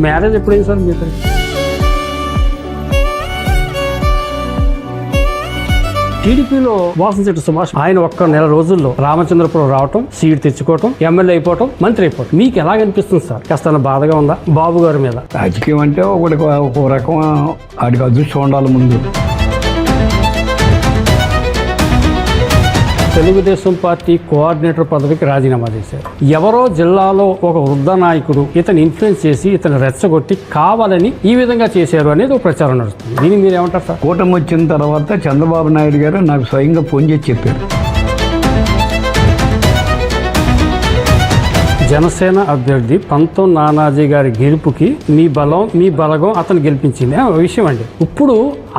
Marriage ఎప్పుడైంది sir మీతో? టీడీపీలో వాసంశెట్టి సుభాష్ ఆయన ఒక్క నెల రోజుల్లో రామచంద్రపురం రావటం, సీట్ తెచ్చుకోవటం, ఎమ్మెల్యే అయిపోవటం, మంత్రి అయిపోవటం మీకు ఎలాగనిపిస్తుంది సార్? కాస్త బాధగా ఉందా బాబు గారి మీద? రాజకీయం అంటే ఒక రకం వాడికి అదృష్టం ఉండాలి. ముందు తెలుగుదేశం పార్టీ కోఆర్డినేటర్ పదవికి రాజీనామా చేశారు. ఎవరో జిల్లాలో ఒక వృద్ధ నాయకుడు ఇతను ఇన్ఫ్లుయెన్స్ చేసి ఇతను రెచ్చగొట్టి కావాలని ఈ విధంగా చేశారు అనేది ఒక ప్రచారం నడుస్తుంది. దీన్ని మీరు ఏమంటారు సార్? కూటమి వచ్చిన తర్వాత చంద్రబాబు నాయుడు గారు నాకు స్వయంగా ఫోన్ చేసి చెప్పారు. జనసేన అభ్యర్థి పంతం నానాజీ గారి గెలుపుకి మీ బలం మీ బలగం అతను గెలిపించింది విషయం అండి. ఇప్పుడు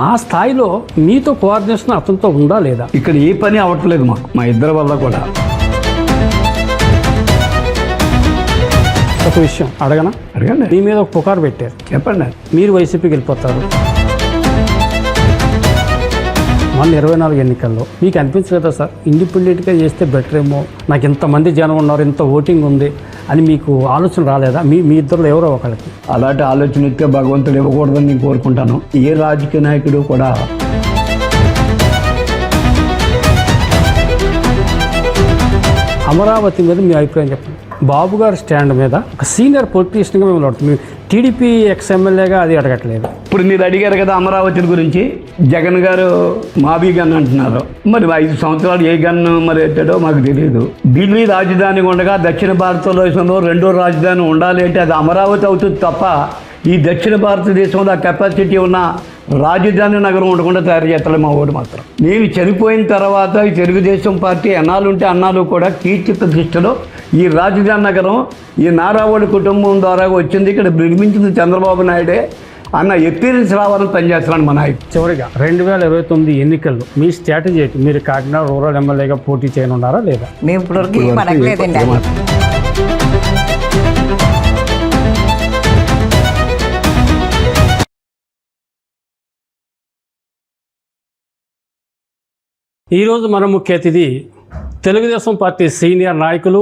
ఆ స్థాయిలో మీతో కోఆర్డినేషన్ అతనితో ఉందా లేదా? ఇక్కడ ఏ పని అవ్వట్లేదు మాకు, మా ఇద్దరి వల్ల కూడా. ఒక విషయం అడగండి. మీ మీద ఒక పుకారు పెట్టారు, చెప్పండి. మీరు వైసీపీకి వెళ్ళిపోతారు. మన 24 ఎన్నికల్లో మీకు అనిపించలేదా సార్ ఇండిపెండెంట్గా చేస్తే బెటర్ ఏమో, నాకు ఇంతమంది జనం ఉన్నారు, ఇంత ఓటింగ్ ఉంది అని మీకు ఆలోచన రాలేదా? మీ ఇద్దరు ఎవరో ఒకరికి అలాంటి ఆలోచన ఇస్తే భగవంతుడు ఇవ్వకూడదని నేను కోరుకుంటాను. ఏ రాజకీయ నాయకుడు కూడా అమరావతి మీద మీ అభిప్రాయం చెప్పండి. బాబు గారి స్టాండ్ మీద ఒక సీనియర్ పొలిటీషియన్గా మిమ్మల్ని అడుగుతుంది. టీడీపీ ఎమ్మెల్యేగా అది అడగట్లేదు. ఇప్పుడు మీరు అడిగారు కదా అమరావతి గురించి, జగన్ గారు మాబీ గన్ అంటున్నారు. మరి 5 సంవత్సరాలు ఏ గన్ మరి ఎట్టాడో మాకు తెలియదు. ఢిల్లీ రాజధాని ఉండగా దక్షిణ భారతదేశంలో రెండో రాజధాని ఉండాలి అంటే అది అమరావతి అవుతుంది తప్ప ఈ దక్షిణ భారతదేశంలో ఆ కెపాసిటీ ఉన్న రాజధాని నగరం ఉండకుండా తయారు చేస్తాడు మా ఓటు మాత్రం. నేను చనిపోయిన తర్వాత ఈ తెలుగుదేశం పార్టీ ఎన్నాళ్ళు ఉంటే అన్నాళ్ళు కూడా కీర్తి ప్రతిష్టలో ఈ రాజధాని నగరం ఈ నారావాడి కుటుంబం ద్వారా వచ్చింది, ఇక్కడ నిర్మించింది చంద్రబాబు నాయుడే అన్న ఎప్పీరియన్స్ రావాలని పనిచేస్తున్నాడు మా నాయకుడు. చివరిగా 2029 ఎన్నికల్లో మీ స్ట్రాటజీ ఏంటి? మీరు కాకినాడ రూరల్ ఎమ్మెల్యేగా పోటీ చేయనున్నారా లేదా? మేము ఇప్పటివరకు ఏం అడగలేదండి. ఈరోజు మన ముఖ్య అతిథి తెలుగుదేశం పార్టీ సీనియర్ నాయకులు,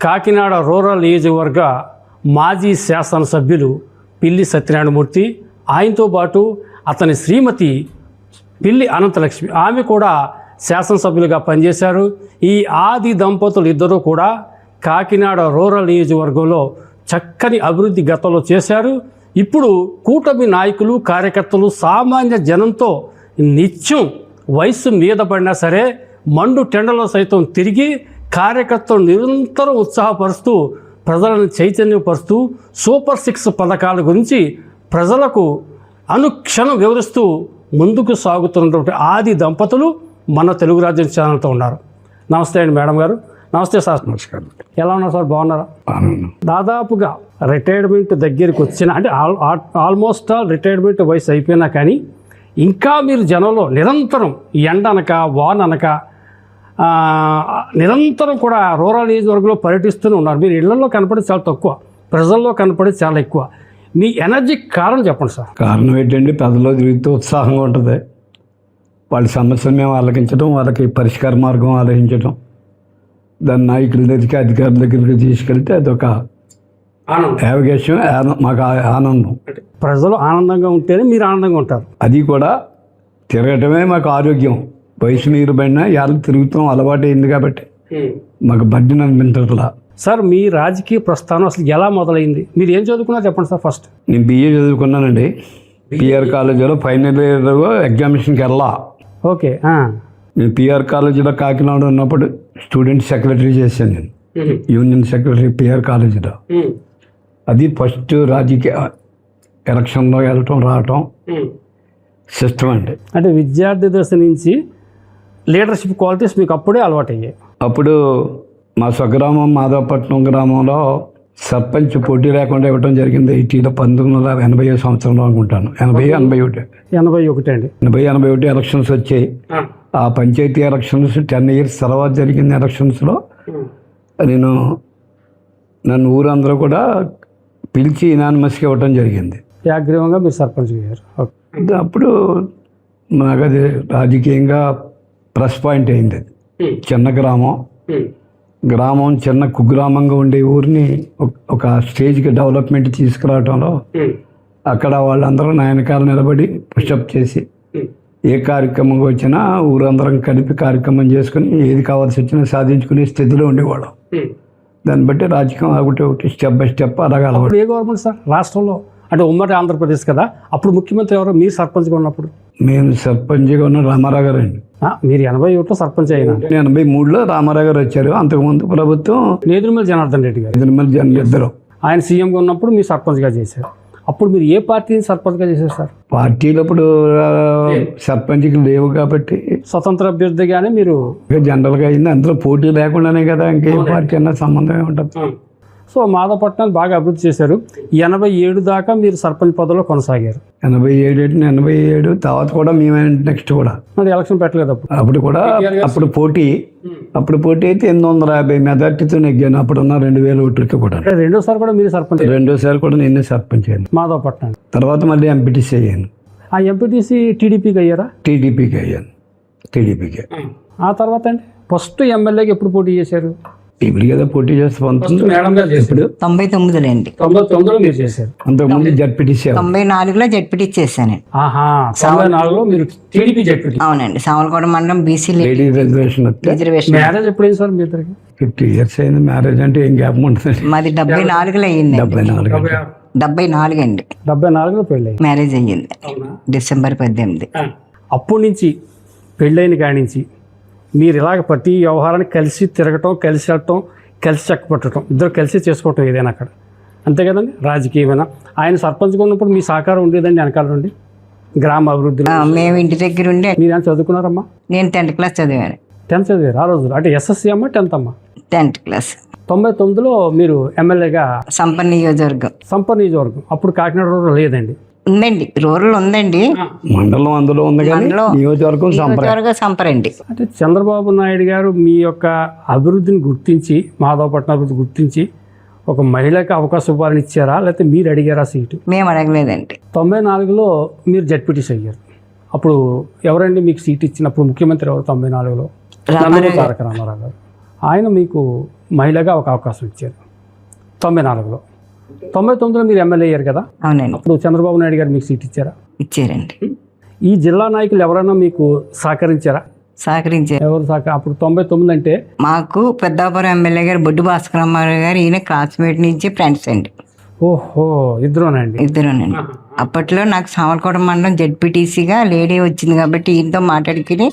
కాకినాడ రూరల్ నియోజకవర్గ మాజీ శాసనసభ్యులు పిల్లి సత్యనారాయణమూర్తి. ఆయనతో పాటు అతని శ్రీమతి పిల్లి అనంతలక్ష్మి, ఆమె కూడా శాసనసభ్యులుగా పనిచేశారు. ఈ ఆది దంపతులు ఇద్దరూ కూడా కాకినాడ రూరల్ నియోజకవర్గంలో చక్కని అభివృద్ధి గతంలో చేశారు. ఇప్పుడు కూటమి నాయకులు, కార్యకర్తలు, సామాన్య జనంతో నిత్యం వయస్సు మీద పడినా సరే మండు టెండలో సైతం తిరిగి కార్యకర్తలు నిరంతరం ఉత్సాహపరుస్తూ ప్రజలను చైతన్యపరుస్తూ సూపర్ 6 పథకాల గురించి ప్రజలకు అనుక్షణం వివరిస్తూ ముందుకు సాగుతున్నటువంటి ఆది దంపతులు మన తెలుగు రాజ్యం ఛానల్తో ఉన్నారు. నమస్తే అండి మేడం గారు. నమస్తే సార్. నమస్కారం. ఎలా ఉన్నారు సార్? బాగున్నారా? దాదాపుగా రిటైర్మెంట్ దగ్గరికి వచ్చిన అంటే ఆల్మోస్ట్ ఆల్ రిటైర్మెంట్ వయసు అయిపోయినా కానీ ఇంకా మీరు జనంలో నిరంతరం ఎండ అనక వాన అనక నిరంతరం కూడా రూరల్ నియోజకవర్గంలో పర్యటిస్తూనే ఉన్నారు. మీరు ఇళ్లలో కనపడేది చాలా తక్కువ, ప్రజల్లో కనపడేది చాలా ఎక్కువ. మీ ఎనర్జీ కారణం చెప్పండి సార్. కారణం ఏంటండి, ప్రజల్లో తిరిగితే ఉత్సాహంగా ఉంటుంది. వాళ్ళ సమస్యలు మేము ఆలోచించడం, వాళ్ళకి పరిష్కార మార్గం ఆలోచించడం, దాని నాయకుల దగ్గరికి అధికారుల దగ్గరికి తీసుకెళ్తే అదొక యావగేషన్, మాకు ఆనందం. ప్రజలు ఆనందంగా ఉంటేనే మీరు ఆనందంగా ఉంటారు. అది కూడా తిరగటమే మాకు ఆరోగ్యం. వయసు నీరు పడినా ఎవరు తిరుగుతాం అలవాటు అయింది కాబట్టి మాకు బడ్డీ అనిపించట్లా. సార్ మీ రాజకీయ ప్రస్థానం అసలు ఎలా మొదలైంది? మీరు ఏం చదువుకున్నారు చెప్పండి సార్. ఫస్ట్ నేను BA చదువుకున్నానండి. PR కాలేజీలో ఫైనల్ ఇయర్ ఎగ్జామినేషన్కి వెళ్ళా. ఓకే. నేను PR కాలేజీలో కాకినాడ ఉన్నప్పుడు స్టూడెంట్ సెక్రటరీ చేశాను. నేను యూనియన్ సెక్రటరీ PR కాలేజీలో. అది ఫస్ట్ రాజకీయ ఎలక్షన్లో వెళ్ళటం రావటం సిస్టమ్ అండి. అంటే విద్యార్థి దశ నుంచి లీడర్షిప్ క్వాలిటీస్ మీకు అప్పుడే అలవాటు అయ్యాయి. అప్పుడు మా స్వగ్రామం మాధవపట్నం గ్రామంలో సర్పంచ్ పోటీ లేకుండా ఇవ్వటం జరిగింది. 1980 సంవత్సరంలో అనుకుంటాను. 81 అండి. 81 ఎలక్షన్స్ వచ్చాయి. ఆ పంచాయతీ ఎలక్షన్స్ 10 years తర్వాత జరిగిన ఎలక్షన్స్లో నన్ను ఊరందరూ కూడా పిలిచి యునానిమస్గా ఇవ్వటం జరిగింది. యాగ్రీవంగా మీరు సర్పంచ్ అయ్యారు. అప్పుడు నాకు అది రాజకీయంగా ప్లస్ పాయింట్ అయింది. అది చిన్న గ్రామం, గ్రామం చిన్న కుగ్రామంగా ఉండే ఊరిని ఒక స్టేజ్కి డెవలప్మెంట్ తీసుకురావడంలో అక్కడ వాళ్ళందరూ నా వెనకాల నిలబడి పుషప్ చేసి ఏ కార్యక్రమం వచ్చినా ఊరందరం కలిపి కార్యక్రమం చేసుకుని ఏది కావాల్సి వచ్చినా సాధించుకునే స్థితిలో ఉండేవాళ్ళం. దాన్ని బట్టి రాజకీయం ఒకటి స్టెప్ బై స్టెప్ అలాగా అప్పుడు ఏ గవర్నమెంట్ సార్ రాష్ట్రంలో? అంటే ఉమ్మడి ఆంధ్రప్రదేశ్ కదా, అప్పుడు ముఖ్యమంత్రి ఎవరు? మీరు సర్పంచ్గా ఉన్నప్పుడు? మేము సర్పంచ్గా ఉన్న రామారావు గారు అండి. మీరు 81లో సర్పంచ్ అయినా? 83లో రామారావు గారు వచ్చారు. అంతకుముందు ప్రభుత్వం నేదురుమల్లి జనార్దన్ రెడ్డి గారు ఇద్దరు ఆయన సీఎంగా ఉన్నప్పుడు మీరు సర్పంచ్గా చేశారు. అప్పుడు మీరు ఏ పార్టీని సర్పంచ్గా చేశారు సార్? పార్టీలు అప్పుడు సర్పంచ్కి లేవు కాబట్టి స్వతంత్ర అభ్యర్థిగానే మీరు జనరల్గా అయింది. అందులో పోటీ లేకుండానే కదా ఇంకేం పార్టీ అన్న సంబంధమే ఉంటుంది. సో మాధవపట్నాన్ని బాగా అభివృద్ధి చేశారు. 87 దాకా మీరు సర్పంచ్ పదవిలో కొనసాగారు. 87 తర్వాత కూడా మేమే నెక్స్ట్ కూడా మరి ఎలక్షన్ పెట్టలేదు అప్పుడు కూడా. అప్పుడు పోటీ అయితే 850 మెజార్టీతో నెగ్గాను. అప్పుడున్న 2000 ఓట్లకి కూడా. రెండోసారి కూడా మీరు సర్పంచ్? రెండోసారి కూడా నేనే సర్పంచ్ అయ్యాను మాధవపట్నం. తర్వాత మళ్ళీ ఎంపీటీసీ అయ్యాను. ఆ ఎంపీటీసీ టీడీపీకి అయ్యారా? టీడీపీకి అయ్యాను. టీడీపీకి. ఆ తర్వాత అండి ఫస్ట్ ఎమ్మెల్యేకి ఎప్పుడు పోటీ చేశారు? ఇప్పుడు కదా పోటీ చేస్తే ఇప్పుడు 99లో అండి. 99లో మీరు చేశారు. అంతకుముందు జడ్పీటీసీ 94లో జడ్పీటీ చేశానండి. 94లో మీరు టీడీపీ జడ్పీటీ? అవునండి. సామలకోట మండలం బీసీ లేడీ రిజర్వేషన్ మ్యారేజ్ ఎప్పుడైంది సార్ మీ ఇద్దరికి? 50 years అయింది. మ్యారేజ్ అంటే ఏం గ్యాప్ ఉంటుంది. మాది 74లో అయ్యింది. 74 అండి. 74లో పెళ్ళి మ్యారేజ్ అయ్యింది డిసెంబర్ 18. అప్పటి నుంచి పెళ్ళైన కాడి నుంచి మీరు ఇలాగ ప్రతి వ్యవహారాన్ని కలిసి తిరగటం, కలిసి వెళ్ళటం, కలిసి చక్కపట్టడం, ఇద్దరు కలిసి చేసుకోవటం ఏదైనా అక్కడ, అంతే కదండి? రాజకీయమైనా ఆయన సర్పంచ్గా ఉన్నప్పుడు మీ సహకారం ఉండేదండి వెనకాల నుండి గ్రామ అభివృద్ధి? మేము ఇంటి దగ్గర ఉండి. మీరు ఏమైనా చదువుకున్నారమ్మా? నేను 10th క్లాస్ చదివాను. 10th చదివారు ఆ రోజులు? అంటే ఎస్ఎస్సీ అమ్మా 10th అమ్మా? 10th class. 99లో మీరు ఎమ్మెల్యేగా సంపన్న నియోజకవర్గం. అప్పుడు కాకినాడ రూరల్ లేదండి? ఉందండి, రూరల్ ఉందండి. మండలం అందులో ఉంది కానీ నియోజకవర్గం సంపరండి. అంటే చంద్రబాబు నాయుడు గారు మీ యొక్క అభివృద్ధిని గుర్తించి, మాధవపట్నం అభివృద్ధి గుర్తించి ఒక మహిళకి అవకాశం ఇవ్వాలని ఇచ్చారా, లేకపోతే మీరు అడిగారా సీటు? మేము అడగలేదండి. 94లో మీరు జడ్పీటీసీ అయ్యారు. అప్పుడు ఎవరండి మీకు సీట్ ఇచ్చినప్పుడు? ముఖ్యమంత్రి ఎవరు 94లో? తారక రామారావు గారు. ఆయన మీకు మహిళగా ఒక అవకాశం ఇచ్చారు 94లో. 99లో మీరు ఎమ్మెల్యే అయ్యారు కదా? అవునండి. అప్పుడు చంద్రబాబు నాయుడు గారు మీకు సీట్ ఇచ్చారా? ఇచ్చారండి. ఈ జిల్లా నాయకులు ఎవరైనా మీకు సహకరించారు? ఎవరు అప్పుడు 99 అంటే? మాకు పెద్దాపురం ఎమ్మెల్యే గారు బొడ్డు భాస్కరరావు గారు, ఈయన క్లాస్మేట్ నుంచి ఫ్రెండ్స్ అండి. ఓహో, ఇద్దరునండి? ఇద్దరునండి. అప్పట్లో నాకు సామలకోట మండలం జడ్పీటీసీగా లేడీ వచ్చింది కాబట్టి ఈయనతో మాట్లాడుకుని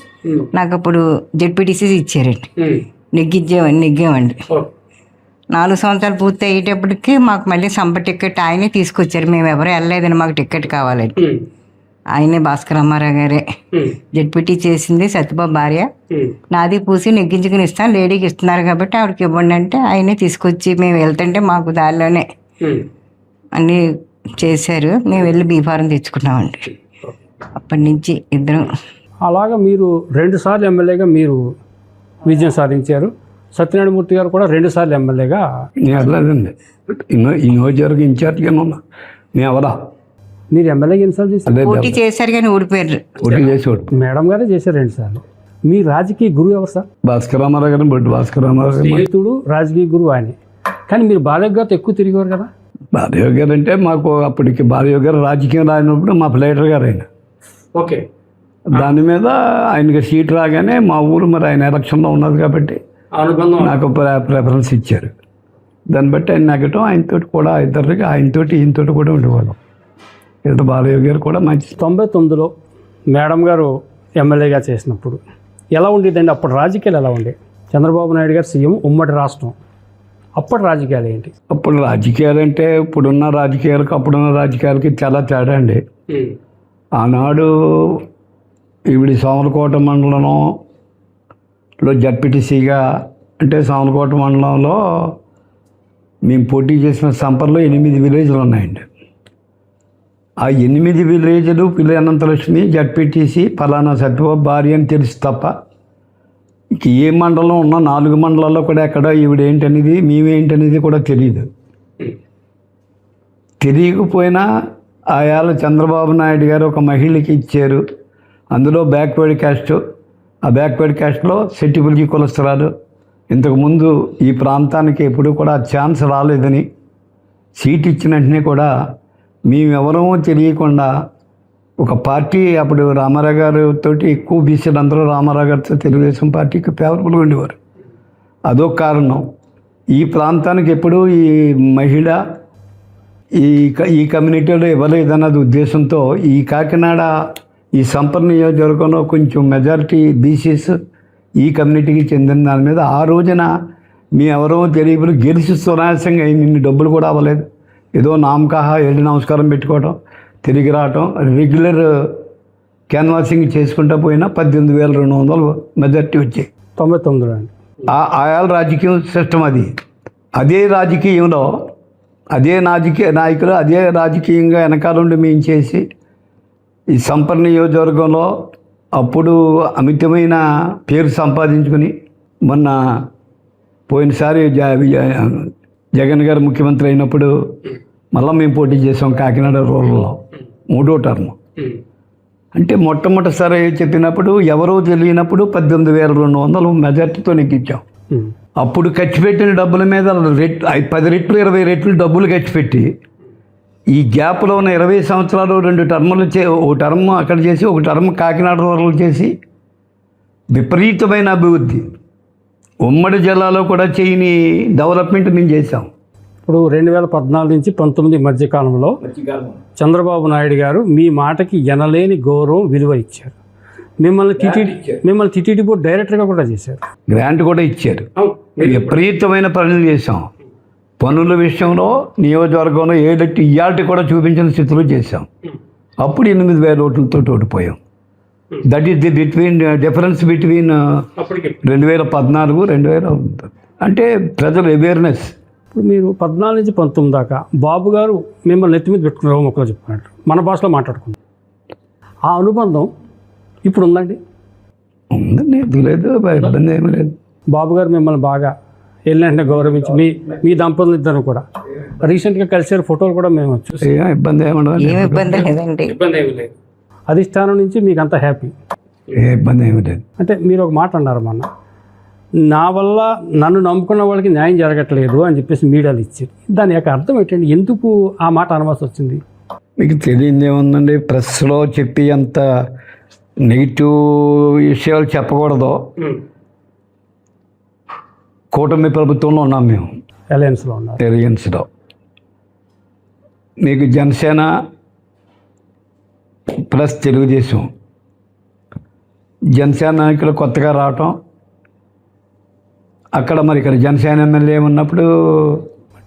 నాకు అప్పుడు జడ్పీటీసీ ఇచ్చారండి. నెగ్గామండి. 4 సంవత్సరాలు పూర్తి అయ్యేటప్పటికి మాకు మళ్ళీ సంప టికెట్ ఆయనే తీసుకొచ్చారు. మేము ఎవరు వెళ్ళలేదని, మాకు టికెట్ కావాలని. ఆయనే భాస్కర్ రామారావు గారే జడ్పీటీ చేసింది. సత్యబాబు భార్య. నాది పూసి నెగ్గించుకుని ఇస్తాను, లేడీకి ఇస్తున్నారు కాబట్టి ఆవిడకి ఇవ్వండి అంటే ఆయనే తీసుకొచ్చి మేము వెళ్తుంటే మాకు దారిలోనే అన్నీ చేశారు. మేము వెళ్ళి బీఫారం తెచ్చుకున్నామండి. అప్పటి నుంచి ఇద్దరం అలాగా. మీరు 2 సార్లు ఎమ్మెల్యేగా మీరు విజయం సాధించారు. సత్యనారాయణమూర్తి గారు కూడా 2 సార్లు ఎమ్మెల్యేగా. వెళ్ళలేదండి, ఈ నియోజకవర్గం ఇన్ఛార్జ్గానే ఉన్నా. మేము ఎవరా? మీరు ఎమ్మెల్యేగా ఎన్నిసార్లు చేశారు? పోటీ చేశారు కానీ ఓడిపోయారు. మేడం గారే చేశారు 2 సార్లు. మీ రాజకీయ గురువు ఎవరు సార్? భాస్కర్ రామారావు గారు. బొడ్డు భాస్కర్ రామారావు గారు స్నేహితుడు, రాజకీయ గురువు ఆయనే. కానీ మీరు బాలయ్య గారితో ఎక్కువ తిరిగేవారు కదా? బాలయ్య గారు అంటే మాకు అప్పటికి బాలయ్య గారు రాజకీయం రాయినప్పుడు మా ప్లేటర్ గారు ఆయన. ఓకే. దాని మీద ఆయనకి సీట్ రాగానే మా ఊరు మరి ఆయన ఎలక్షన్లో ఉన్నది కాబట్టి నాకు ప్రిఫరెన్స్ ఇచ్చారు. దాన్ని బట్టి ఆయన నెగ్గటం, ఆయనతో కూడా ఇద్దరికి, ఈయనతో కూడా ఉండేవాళ్ళం. ఇద్దరు బాలయ్య గారు కూడా మంచి. 99లో మేడం గారు ఎమ్మెల్యేగా చేసినప్పుడు ఎలా ఉండేదండి? అప్పుడు రాజకీయాలు ఎలా ఉండే? చంద్రబాబు నాయుడు గారు సీఎం, ఉమ్మడి రాష్ట్రం. అప్పటి రాజకీయాలు ఏంటి? అప్పుడు రాజకీయాలు అంటే ఇప్పుడున్న రాజకీయాలకు అప్పుడున్న రాజకీయాలకి చాలా తేడా అండి. ఆనాడు ఈవిడి సామలకోట మండలంలో జడ్పీటీసీగా అంటే సామలకోట మండలంలో మేము పోటీ చేసిన సంపర్లో 8 విలేజ్లు ఉన్నాయండి. ఆ 8 విలేజ్లు పిల్లి అనంతలక్ష్మి జడ్పీటీసీ ఫలానా సత్యబాబు భార్య అని తెలుసు తప్ప ఇక ఏ మండలం ఉన్నా 4 మండలాల్లో కూడా ఎక్కడ ఈవిడ ఏంటనేది, మేమేంటనేది కూడా తెలియదు. తెలియకపోయినా ఆయాల చంద్రబాబు నాయుడు గారు ఒక మహిళకి ఇచ్చారు. అందులో బ్యాక్వర్డ్ క్యాస్ట్. ఆ బ్యాక్వర్డ్ క్యాస్ట్లో సెట్టిపుల్జీ కులస్తురాలు ఇంతకుముందు ఈ ప్రాంతానికి ఎప్పుడూ కూడా ఛాన్స్ రాలేదని, సీట్ ఇచ్చిన వెంటనే కూడా మేమెవరమో తెలియకుండా ఒక పార్టీ, అప్పుడు రామారావు గారితో ఎక్కువ బీసీలు అందరూ రామారావు గారితో తెలుగుదేశం పార్టీకి ఫేవరబుల్గా ఉండేవారు. అదొక కారణం. ఈ ప్రాంతానికి ఎప్పుడూ ఈ మహిళ ఈ కమ్యూనిటీలో ఇవ్వలేదన్నది ఉద్దేశంతో ఈ కాకినాడ ఈ సంపర్ణ నియోజకవర్గంలో కొంచెం మెజారిటీ బీసీస్ ఈ కమ్యూనిటీకి చెందిన దాని మీద ఆ రోజున మీ ఎవరో తెలియదు గెలిచి సునాయాసంగా ఇన్ని డబ్బులు కూడా అవ్వలేదు. ఏదో నామకాహా వెళ్ళి నమస్కారం పెట్టుకోవడం, తిరిగి రావటం, రెగ్యులర్ క్యాన్వాసింగ్ చేసుకుంటూ పోయినా 18,200 మెజారిటీ వచ్చాయి 99 అండి. ఆయాల రాజకీయం సిస్టమ్ అది. అదే రాజకీయంలో అదే నాయకులు అదే రాజకీయంగా వెనకాలండి మేము చేసి ఈ సంపర్ణ నియోజకవర్గంలో అప్పుడు అమితమైన పేరు సంపాదించుకుని మొన్న పోయినసారి జగన్ గారు ముఖ్యమంత్రి అయినప్పుడు మళ్ళీ మేము పోటీ చేసాం కాకినాడ రూరల్లో 3వ టర్మ్. అంటే మొట్టమొదటిసారి చెప్పినప్పుడు ఎవరో తెలియనప్పుడు 18,200 మెజార్టీతో నెగ్గించాం. అప్పుడు ఖర్చు పెట్టిన డబ్బుల మీద 10 రెట్లు 20 రెట్లు డబ్బులు ఖర్చు పెట్టి ఈ గ్యాప్లో ఉన్న 20 సంవత్సరాలు 2 టర్ములు ఒక టర్మ్ అక్కడ చేసి ఒక టర్మ్ కాకినాడ రూరల్ చేసి విపరీతమైన అభివృద్ధి ఉమ్మడి జిల్లాలో కూడా చేయని డెవలప్మెంట్ మేము చేసాం. ఇప్పుడు 2014 నుంచి 19 మధ్యకాలంలో చంద్రబాబు నాయుడు గారు మీ మాటకి ఎనలేని గౌరవం విలువ ఇచ్చారు. మిమ్మల్ని టీటీడీ బోర్డు డైరెక్టర్గా కూడా చేశారు, గ్రాంట్ కూడా ఇచ్చారు. విపరీతమైన పనులు చేసాం. పనుల విషయంలో నియోజకవర్గంలో ఏదట్టి ఇయాల్టి కూడా చూపించిన స్థితిలో చేసాం. అప్పుడు 8,000 ఓట్లతో ఓడిపోయాం. That is the difference between 2014, 2000 అంటే ప్రజల అవేర్నెస్. ఇప్పుడు మీరు 14 నుంచి 19 దాకా బాబు గారు మిమ్మల్ని నెత్తి మీద పెట్టుకున్నారు, మొక్కలు చెప్పుకున్నట్టు మన భాషలో మాట్లాడుకున్నాం. ఆ అనుబంధం ఇప్పుడు ఉందండి? ఉందండి, ఎందుకు లేదు, ఇబ్బంది ఏమీ లేదు. బాబు గారు మిమ్మల్ని బాగా వెళ్ళినట్టు గౌరవించి మీ దంపతులు ఇద్దరు కూడా రీసెంట్గా కలిసారు, ఫోటోలు కూడా మేము చూసి ఇబ్బంది ఏమన్నా ఇబ్బంది లేదండి. ఇబ్బంది ఏమి లేదు. అధిష్టానం నుంచి మీకు అంత హ్యాపీ? ఏ ఇబ్బంది ఏమి లేదు. అంటే మీరు ఒక మాట అన్నారు మొన్న, నా వల్ల నన్ను నమ్ముకున్న వాళ్ళకి న్యాయం జరగట్లేదు అని చెప్పేసి మీడియాలు ఇచ్చారు. దాని యొక్క అర్థం ఏంటండి? ఎందుకు ఆ మాట అనవలసి వచ్చింది? మీకు తెలియదు ఏముందండి, ప్రెస్లో చెప్పి అంత నెగిటివ్ విషయాలు చెప్పకూడదు. కూటమి ప్రభుత్వంలో ఉన్నాం మేము, అలయన్స్లో ఉన్నారు. అలయన్స్లో మీకు జనసేన ప్లస్ తెలుగుదేశం, జనసేన నాయకులు కొత్తగా రావటం, అక్కడ మరి ఇక్కడ జనసేన ఎమ్మెల్యే ఉన్నప్పుడు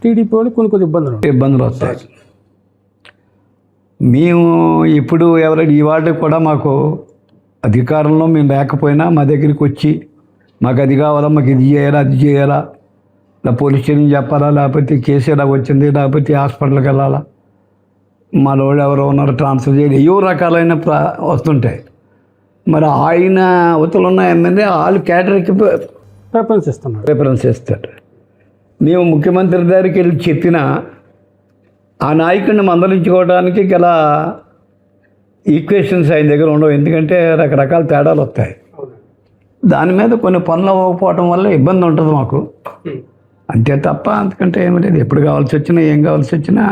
టీడీపీ వాళ్ళు కొన్ని ఇబ్బందులు వస్తాయి. మేము ఇప్పుడు ఎవరైనా ఇవాళ కూడా మాకు అధికారంలో మేము లేకపోయినా మా దగ్గరికి వచ్చి మాకు అది కావాలా, మాకు ఇది చేయాలా, అది చేయాలా, ఇలా పోలీస్ స్టేషన్ చెప్పాలా, లేకపోతే కేసు ఇలా వచ్చింది, లేకపోతే హాస్పిటల్కి వెళ్ళాలా, మా వాళ్ళు ఎవరో ఉన్నారు ట్రాన్స్ఫర్ చేయాలి, ఏవో రకాలైన వస్తుంటాయి. మరి ఆయన అవతల ఉన్న ఎమ్మెల్యే వాళ్ళు క్యాటర్కి ప్రిఫరెన్స్ ఇస్తారు. మేము ముఖ్యమంత్రి దగ్గరికి వెళ్ళి చెప్పిన ఆ నాయకుడిని మందలించుకోవడానికి గల ఈక్వేషన్స్ ఆయన దగ్గర ఉండవు. ఎందుకంటే రకరకాల తేడాలు వస్తాయి. దాని మీద కొన్ని పనులు అవ్వకపోవటం వల్ల ఇబ్బంది ఉంటుంది మాకు, అంతే తప్ప అంతకంటే ఏమి లేదు. ఎప్పుడు కావాల్సి వచ్చినా ఏం కావాల్సి వచ్చినా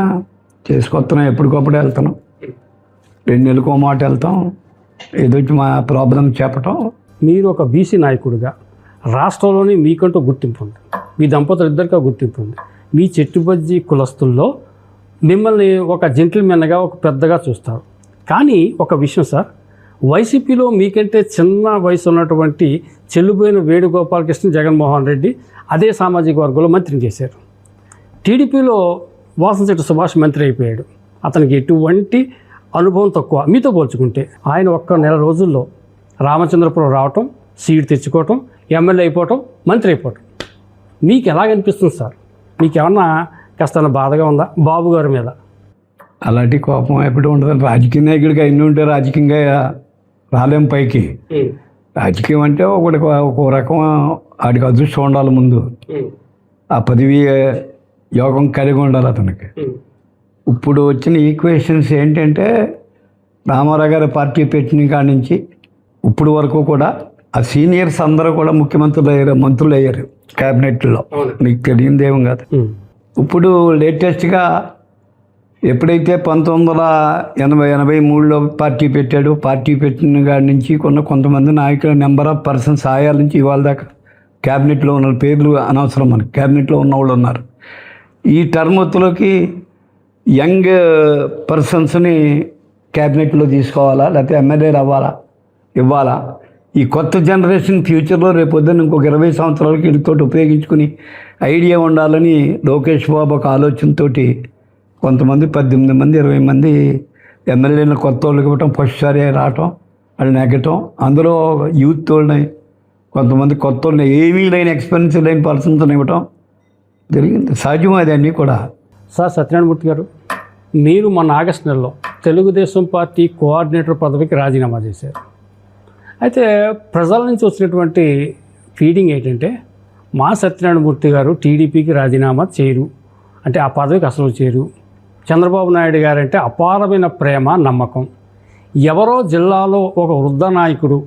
చేసుకొస్తున్నాం. ఎప్పటికప్పుడు వెళ్తున్నాం, 2 నెలలకు మాట వెళ్తాం, ఏదొచ్చి మా ప్రాబ్లం చెప్పటం. మీరు ఒక బీసీ నాయకుడిగా రాష్ట్రంలోనే మీకంటూ గుర్తింపు ఉంది, మీ దంపతులు ఇద్దరికీ గుర్తింపు ఉంది. మీ చెట్టుబజ్జి కులస్తుల్లో మిమ్మల్ని ఒక జెంటిల్మెన్గా, ఒక పెద్దగా చూస్తారు. కానీ ఒక విషయం సార్, వైసీపీలో మీకంటే చిన్న వయసు ఉన్నటువంటి చెల్లుబోయిన వేణుగోపాలకృష్ణ, జగన్మోహన్ రెడ్డి అదే సామాజిక వర్గంలో మంత్రిని చేశారు. టీడీపీలో వాసంశెట్టి సుభాష్ మంత్రి అయిపోయాడు. అతనికి ఎటువంటి అనుభవం తక్కువ మీతో పోల్చుకుంటే. ఆయన ఒక్క నెల రోజుల్లో రామచంద్రపురం రావటం, సీట్ తెచ్చుకోవటం, ఎమ్మెల్యే అయిపోవటం, మంత్రి అయిపోవటం. మీకు ఎలాగనిపిస్తుంది సార్? మీకు ఏమన్నా కాస్త బాధగా ఉందా బాబు గారి మీద? అలాంటి కోపం ఎప్పుడు ఉండదు. రాజకీయ నాయకుడికి అన్నీ ఉంటే రాజకీయంగా రాలేం పైకి. రాజకీయం అంటే ఒక రకం వాడికి అదృష్టం ఉండాలి ముందు, ఆ పదవి యోగం కలిగి ఉండాలి అతనికి. ఇప్పుడు వచ్చిన ఈక్వేషన్స్ ఏంటంటే రామారావు గారి పార్టీ పెట్టిన కాడి నుంచి ఇప్పుడు వరకు కూడా ఆ సీనియర్స్ అందరూ కూడా ముఖ్యమంత్రులు అయ్యారు, మంత్రులు అయ్యారు. క్యాబినెట్లో. మీకు తెలియదు ఏం కాదు. ఇప్పుడు లేటెస్ట్గా ఎప్పుడైతే 1983లో పార్టీ పెట్టాడు, పార్టీ పెట్టిన కాడి నుంచి కొంతమంది నాయకుల నెంబర్ ఆఫ్ పర్సన్స్ ఆయాల నుంచి ఇవాళ దాకా క్యాబినెట్లో ఉన్న పేర్లు అనవసరం మనకి, క్యాబినెట్లో ఉన్న వాళ్ళు ఉన్నారు. ఈ టర్మ్లోకి యంగ్ పర్సన్స్ని క్యాబినెట్లో తీసుకోవాలా, లేకపోతే ఎమ్మెల్యేలు ఇవ్వాలా? ఈ కొత్త జనరేషన్ ఫ్యూచర్లో రేపొద్దున ఇంకొక 20 సంవత్సరాలకి వీటితో ఉపయోగించుకుని ఐడియా ఉండాలని లోకేష్ బాబు ఒక ఆలోచనతో కొంతమంది 18 మంది 20 మంది ఎమ్మెల్యేలను కొత్త వాళ్ళకి ఇవ్వటం, ఫస్ట్ సారి రావటం, వాళ్ళు నెగ్గటం, అందులో యూత్ వాళ్ళని కొంతమంది కొత్త వాళ్ళని ఏమీ లేని ఎక్స్పీరియన్స్ లేని పర్సన్స్ని ఇవ్వటం జరిగింది. సహజం అది అన్నీ కూడా. సార్ సత్యనారాయణమూర్తి గారు, మీరు మొన్న ఆగస్టు నెలలో తెలుగుదేశం పార్టీ కోఆర్డినేటర్ పదవికి రాజీనామా చేశారు. అయితే ప్రజల నుంచి వచ్చినటువంటి ఫీడింగ్ ఏంటంటే మా సత్యనారాయణమూర్తి గారు టీడీపీకి రాజీనామా చేయరు, అంటే ఆ పదవికి అసలు చేరు. చంద్రబాబు నాయుడు గారంటే అపారమైన ప్రేమ, నమ్మకం. ఎవరో జిల్లాలో ఒక వృద్ధ నాయకుడు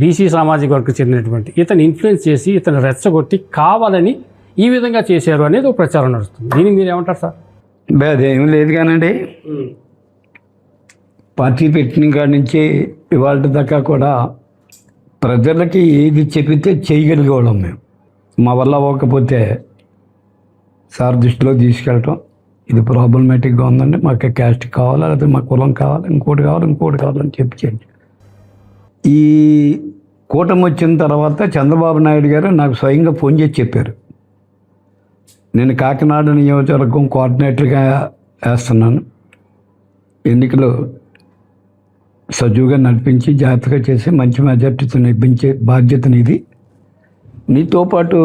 బీసీ సామాజిక వర్గకు చెందినటువంటి ఇతను ఇన్ఫ్లుయెన్స్ చేసి ఇతను రెచ్చగొట్టి కావాలని ఈ విధంగా చేశారు అనేది ఒక ప్రచారం నడుస్తుంది. దీనికి మీరు ఏమంటారు సార్? అదేమీ లేదు కానండి, పార్టీ పెట్టిన కాడి నుంచి ఇవాళ దాకా కూడా ప్రజలకి ఏది చెబితే చేయగలిగేవాళ్ళం మేము. మా వల్ల అవ్వకపోతే సార్ దృష్టిలో తీసుకెళ్ళటం, ఇది ప్రాబ్లమేటిక్గా ఉందండి, మాకు క్యాస్ట్ కావాలా, లేకపోతే మా కులం కావాలి, ఇంకోటి కావాలని చెప్పి చేయండి. ఈ కూటమి వచ్చిన తర్వాత చంద్రబాబు నాయుడు గారు నాకు స్వయంగా ఫోన్ చేసి చెప్పారు, నేను కాకినాడ నియోజకవర్గం కోఆర్డినేటర్గా వేస్తున్నాను, ఎన్నికలు సజీవుగా నడిపించి జాగ్రత్తగా చేసి మంచి మెజార్టీతో నెగ్గించే బాధ్యత నీది. నీతో పాటు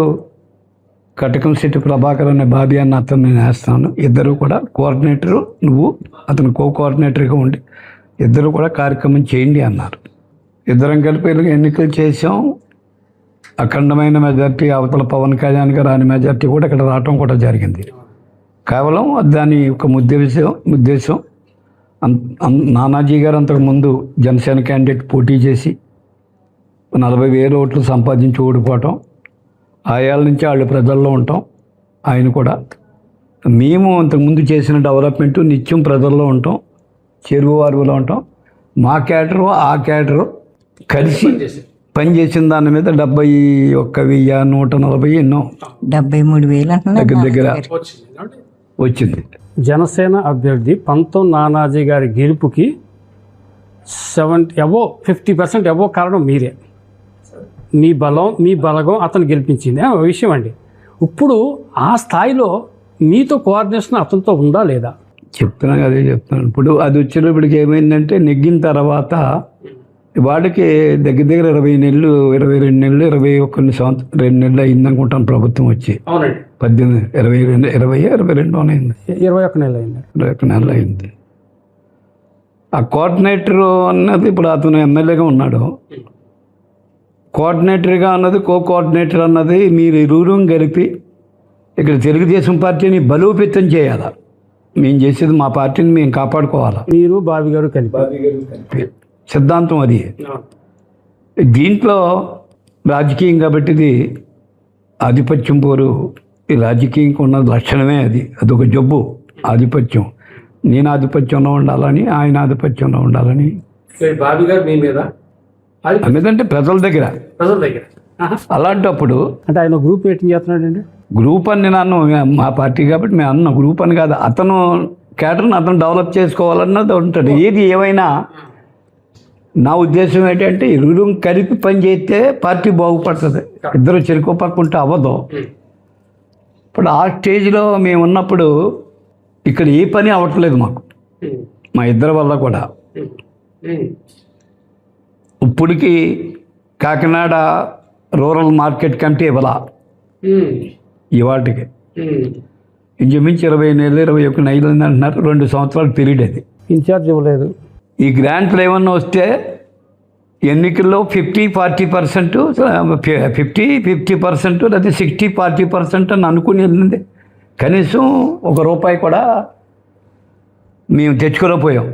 కటకంశెట్టి ప్రభాకర్ అనే బాబీ అన్న అతను నేను వేస్తాను, ఇద్దరు కూడా కోఆర్డినేటరు, నువ్వు అతను కోఆర్డినేటర్గా ఉండి ఇద్దరు కూడా కార్యక్రమం చేయండి అన్నారు. ఇద్దరం కలిపి ఎన్నికలు చేసాం. అఖండమైన మెజార్టీ, అవతల పవన్ కళ్యాణ్ గారు రాని మెజార్టీ కూడా ఇక్కడ రావటం కూడా జరిగింది. కేవలం దాని ఒక ఉద్దేశం నానాజీ గారు అంతకుముందు జనసేన క్యాండిడేట్ పోటీ చేసి 40,000 ఓట్లు సంపాదించి ఓడిపోవటం, ఆయాల నుంచి వాళ్ళు ప్రజల్లో ఉంటాం. ఆయన కూడా మేము అంతకుముందు చేసిన డెవలప్మెంట్ నిత్యం ప్రజల్లో ఉంటాం, చెరువు వారులో ఉంటాం. మా క్యాడరు ఆ క్యాడరు కలిసి పనిచేసిన దాని మీద 71,140 ఎన్నో 73,000 దగ్గర వచ్చింది. జనసేన అభ్యర్థి పంతం నానాజీ గారి గెలుపుకి 50% అబోవ్ కారణం మీరే. మీ బలగం అతను గెలిపించింది విషయం అండి. ఇప్పుడు ఆ స్థాయిలో మీతో కోఆర్డినేషన్ అతనితో ఉందా లేదా? చెప్తున్నాను, అదే చెప్తున్నాను. ఇప్పుడు అది వచ్చినప్పటికి ఏమైందంటే నెగ్గిన తర్వాత వాడికి దగ్గర 20 నెలలు 22 నెలలు 21 సంవత్సరం 2 నెలలు అయిందనుకుంటాను ప్రభుత్వం వచ్చి. 18 22 అయింది, 21 నెలలు అయింది, 21 నెలలు అయింది. ఆ కోఆర్డినేటర్ అన్నది ఇప్పుడు అతను ఎమ్మెల్యేగా ఉన్నాడు. కోఆర్డినేటర్గా అన్నది కోఆర్డినేటర్ అన్నది మీరు ఇరువురు కలిపి ఇక్కడ తెలుగుదేశం పార్టీని బలోపేతం చేయాలా. మేము చేసేది మా పార్టీని మేము కాపాడుకోవాలా. మీరు బాబీ గారు కలిపి సిద్ధాంతం అది. దీంట్లో రాజకీయం కాబట్టి ఇది ఆధిపత్యం పోరు. ఈ రాజకీయంకి ఉన్న లక్షణమే అది, అదొక జబ్బు. ఆధిపత్యం, నేను ఆధిపత్యంలో ఉండాలని, ఆయన ఆధిపత్యంలో ఉండాలని. బాబీ గారు మీ మీద ఎందుకంటే ప్రజల దగ్గర అలాంటప్పుడు అంటే ఆయన గ్రూప్ మీటింగ్ చేస్తున్నాడండి. గ్రూప్ అని నేను అన్నాను, మా పార్టీ కాబట్టి మేము అన్న గ్రూప్ అని కాదు, అతను క్యాడర్ని అతను డెవలప్ చేసుకోవాలన్నది ఉంటుంది. ఏది ఏమైనా నా ఉద్దేశం ఏంటంటే ఇరువురు కలిపి పని చేస్తే పార్టీ బాగుపడుతుంది. ఇద్దరు చెరుకు పక్కుంటే అవ్వదు. ఇప్పుడు ఆ స్టేజ్లో మేము ఉన్నప్పుడు ఇక్కడ ఏ పని అవ్వట్లేదు మాకు, మా ఇద్దరి వల్ల కూడా. ఇప్పటికి కాకినాడ రూరల్ మార్కెట్ కమిటీ ఇవ్వాల ఇవాటికి ఇంచుమించు 20 నెలలు 21 నెలలు అంటున్నారు. 2 సంవత్సరాల పీరియడ్ అది. ఇన్ఛార్జ్ ఇవ్వలేదు. ఈ గ్రాంట్లు ఏమన్నా వస్తే ఎన్నికల్లో 50-40%, 50-50% లేదా 60-40% అని అనుకుని వెళ్ళింది. కనీసం ₹1 కూడా మేము తెచ్చుకోలేకపోయాం.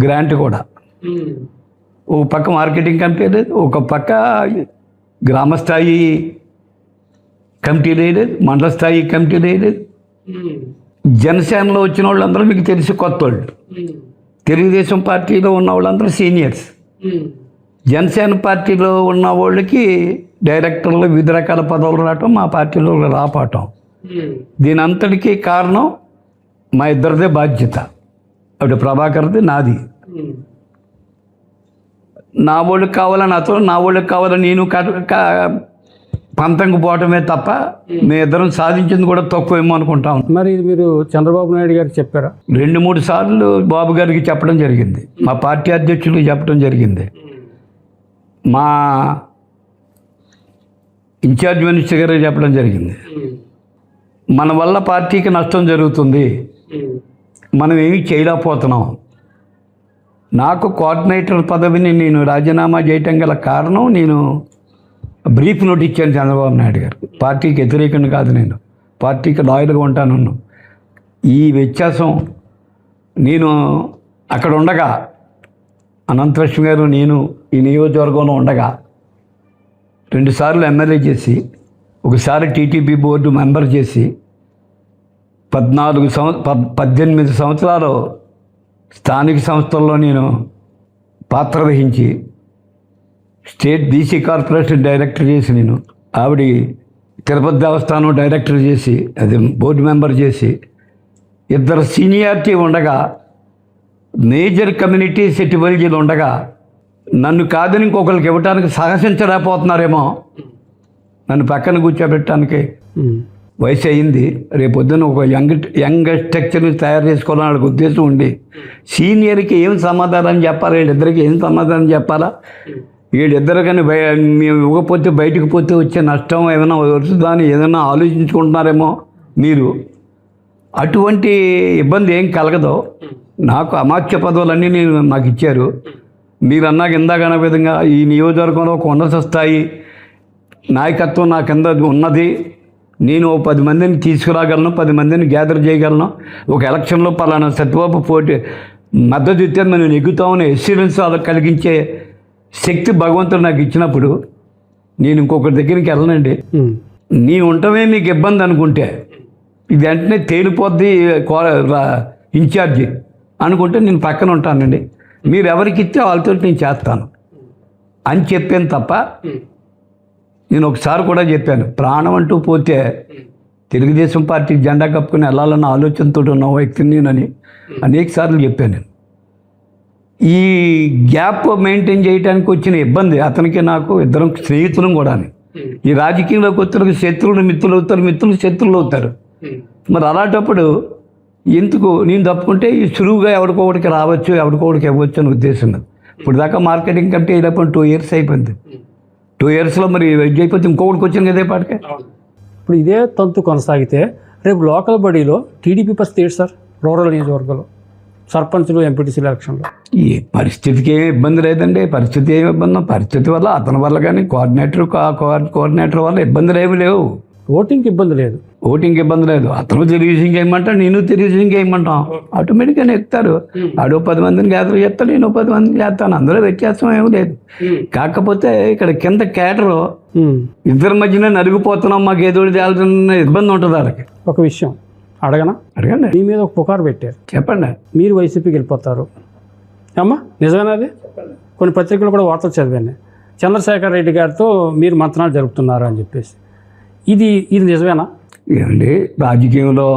గ్రాంట్ కూడా ఒక పక్క మార్కెటింగ్ కమిటీ లేదు, ఒక పక్క గ్రామస్థాయి కమిటీ వేయలేదు, మండల స్థాయి కమిటీ వేయలేదు. జనసేనలో వచ్చిన వాళ్ళందరూ మీకు తెలిసి కొత్త వాళ్ళు, తెలుగుదేశం పార్టీలో ఉన్న వాళ్ళందరూ సీనియర్స్. జనసేన పార్టీలో ఉన్న వాళ్ళకి డైరెక్టర్లు వివిధ రకాల పదవులు రావటం, మా పార్టీలో రాపటం. దీని అంతటికీ కారణం మా ఇద్దరిదే బాధ్యత. అటు ప్రభాకర్ది, నాది. నా వాళ్ళకి కావాలని అతను, నా వాళ్ళకి కావాలని నేను పంతంకు పోవటమే తప్ప మీ ఇద్దరం సాధించింది కూడా తక్కువేమో అనుకుంటాం. మరి ఇది మీరు చంద్రబాబు నాయుడు గారికి చెప్పారా? 2-3 సార్లు బాబు గారికి చెప్పడం జరిగింది, మా పార్టీ అధ్యక్షుడికి చెప్పడం జరిగింది, మా ఇన్ఛార్జ్ మినిస్టర్ గారికి చెప్పడం జరిగింది. మన వల్ల పార్టీకి నష్టం జరుగుతుంది, మనం ఏమీ చేయలేకపోతున్నాం. నాకు కోఆర్డినేటర్ పదవిని నేను రాజీనామా చేయటం గల కారణం, నేను బ్రీఫ్ నోట్ ఇచ్చాను చంద్రబాబు నాయుడు గారు. పార్టీకి వ్యతిరేకంగా కాదు, నేను పార్టీకి లాయల్గా ఉంటాను. ఈ వ్యత్యాసం నేను అక్కడ ఉండగా, అనంతలక్ష్మి గారు నేను ఈ నియోజకవర్గంలో ఉండగా 2 సార్లు ఎమ్మెల్యే చేసి, ఒకసారి టీటీపీ బోర్డు మెంబర్ చేసి 18 సంవత్సరాలు స్థానిక సంస్థల్లో నేను పాత్ర వహించి స్టేట్ బీసీ కార్పొరేషన్ డైరెక్టర్ చేసి, నేను ఆవిడ తిరుపతి దేవస్థానం డైరెక్టర్ చేసి, అది బోర్డు మెంబర్ చేసి, 2 సీనియారిటీ ఉండగా, మేజర్ కమ్యూనిటీ సెటిబుల్జీలు ఉండగా నన్ను కాదని ఇంకొకరికి ఇవ్వటానికి సాహసించలేకపోతున్నారేమో. నన్ను పక్కన కూర్చోబెట్టడానికి వయసు అయింది, రేపొద్దున ఒక యంగ్ స్ట్రక్చర్ని తయారు చేసుకోవాలని వాళ్ళకి ఉద్దేశం ఉండి, సీనియర్కి ఏం సమాధానం చెప్పాలా, వీళ్ళిద్దరికి ఏం సమాధానం చెప్పాలా, వీళ్ళిద్దరు కానీ మేము ఇవ్వకపోతే బయటకు పోతే వచ్చే నష్టం ఏమైనా వస్తుందని ఏదైనా ఆలోచించుకుంటున్నారేమో మీరు. అటువంటి ఇబ్బంది ఏం కలగదు. నాకు అమాత్య పదవులన్నీ నాకు ఇచ్చారు. మీరు అన్నాక ఇందాకన్న విధంగా ఈ నియోజకవర్గంలో ఒక ఉన్నత స్థాయి నాయకత్వం నా కింద ఉన్నది. నేను 10 మందిని తీసుకురాగలను, 10 మందిని గ్యాదర్ చేయగలను. ఒక ఎలక్షన్లో పలానా సత్యబాబు పోటీ మద్దతు ఇస్తే మనం నెగ్గుతామని ఎస్యూరెన్స్ కలిగించే శక్తి భగవంతుడు నాకు ఇచ్చినప్పుడు నేను ఇంకొకరి దగ్గరికి వెళ్ళనండి. నేను ఉండటమే మీకు ఇబ్బంది అనుకుంటే, ఇది వెంటనే తేలిపోద్ది ఇన్ఛార్జి అనుకుంటే నేను పక్కన ఉంటానండి. మీరు ఎవరికి ఇస్తే వాళ్ళతో నేను చేస్తాను అని చెప్పాను తప్ప, నేను ఒకసారి కూడా చెప్పాను, ప్రాణం అంటూ పోతే తెలుగుదేశం పార్టీ జెండా కప్పుకుని వెళ్ళాలన్న ఆలోచనతో ఉన్న వ్యక్తిని నేనని అనేక సార్లు చెప్పాను. నేను ఈ గ్యాప్ మెయింటైన్ చేయడానికి వచ్చిన ఇబ్బంది, అతనికి నాకు ఇద్దరం స్నేహితులం కూడా. ఈ రాజకీయంలోకి వచ్చేందుకు శత్రువులు మిత్రులు అవుతారు, మిత్రులు శత్రువులు అవుతారు. మరి అలాంటప్పుడు ఎందుకు నేను తప్పుకుంటే ఈ సులువుగా ఎవరికొకటికి రావచ్చు, ఎవరికొకటికి ఇవ్వచ్చు అని ఉద్దేశం. ఇప్పుడు దాకా మార్కెటింగ్ కంటే వెళ్ళిపోయిన 2 years అయిపోయింది. 2 yearsలో మరి వెజ్ అయిపోతే ఇంకొకటికి వచ్చింది కదే పాటికే. ఇప్పుడు ఇదే తంతు కొనసాగితే రేపు లోకల్ బడీలో టీడీపీ పరిస్థితి ఏంటి సార్? రూరల్ నియోజకవర్గంలో సర్పంచ్లు, ఎంపీటీసీల ఎలక్షన్లో ఈ పరిస్థితికి ఏమి ఇబ్బంది లేదండి. పరిస్థితి ఏమి ఇబ్బంది, పరిస్థితి వల్ల అతని వల్ల కానీ కోఆర్డినేటర్ వల్ల ఇబ్బందులు ఏమి లేవు. ఓటింగ్కి ఇబ్బంది లేదు, ఓటింగ్కి ఇబ్బంది లేదు. అతను తెలుగుదేశం చేయమంటాడు, నేను తెలుగుదేశం చేయమంటాం, ఆటోమేటిక్గానే ఎక్కుతారు. ఆడో 10 మందిని గ్యాదర్ చేస్తాను, నేను 10 మందిని చేస్తాను, అందులో వ్యత్యాసం ఏమి లేదు. కాకపోతే ఇక్కడ కింద కేటరు ఇద్దరి మధ్యన నలిగిపోతున్నాం, మాకు ఏదో తేల్సిన ఇబ్బంది ఉంటుంది. వాళ్ళకి ఒక విషయం అడగండి. మీ మీద ఒక పుకారు పెట్టారు, చెప్పండి. మీరు వైసీపీకి వెళ్ళిపోతారు అమ్మా, నిజమేనా? అది కొన్ని పత్రికలు కూడా వార్తలు చదివాను, చంద్రశేఖర్ రెడ్డి గారితో మీరు మంత్రాలు జరుపుతున్నారు అని చెప్పేసి. ఇది నిజమేనా? ఏమండి, రాజకీయంలో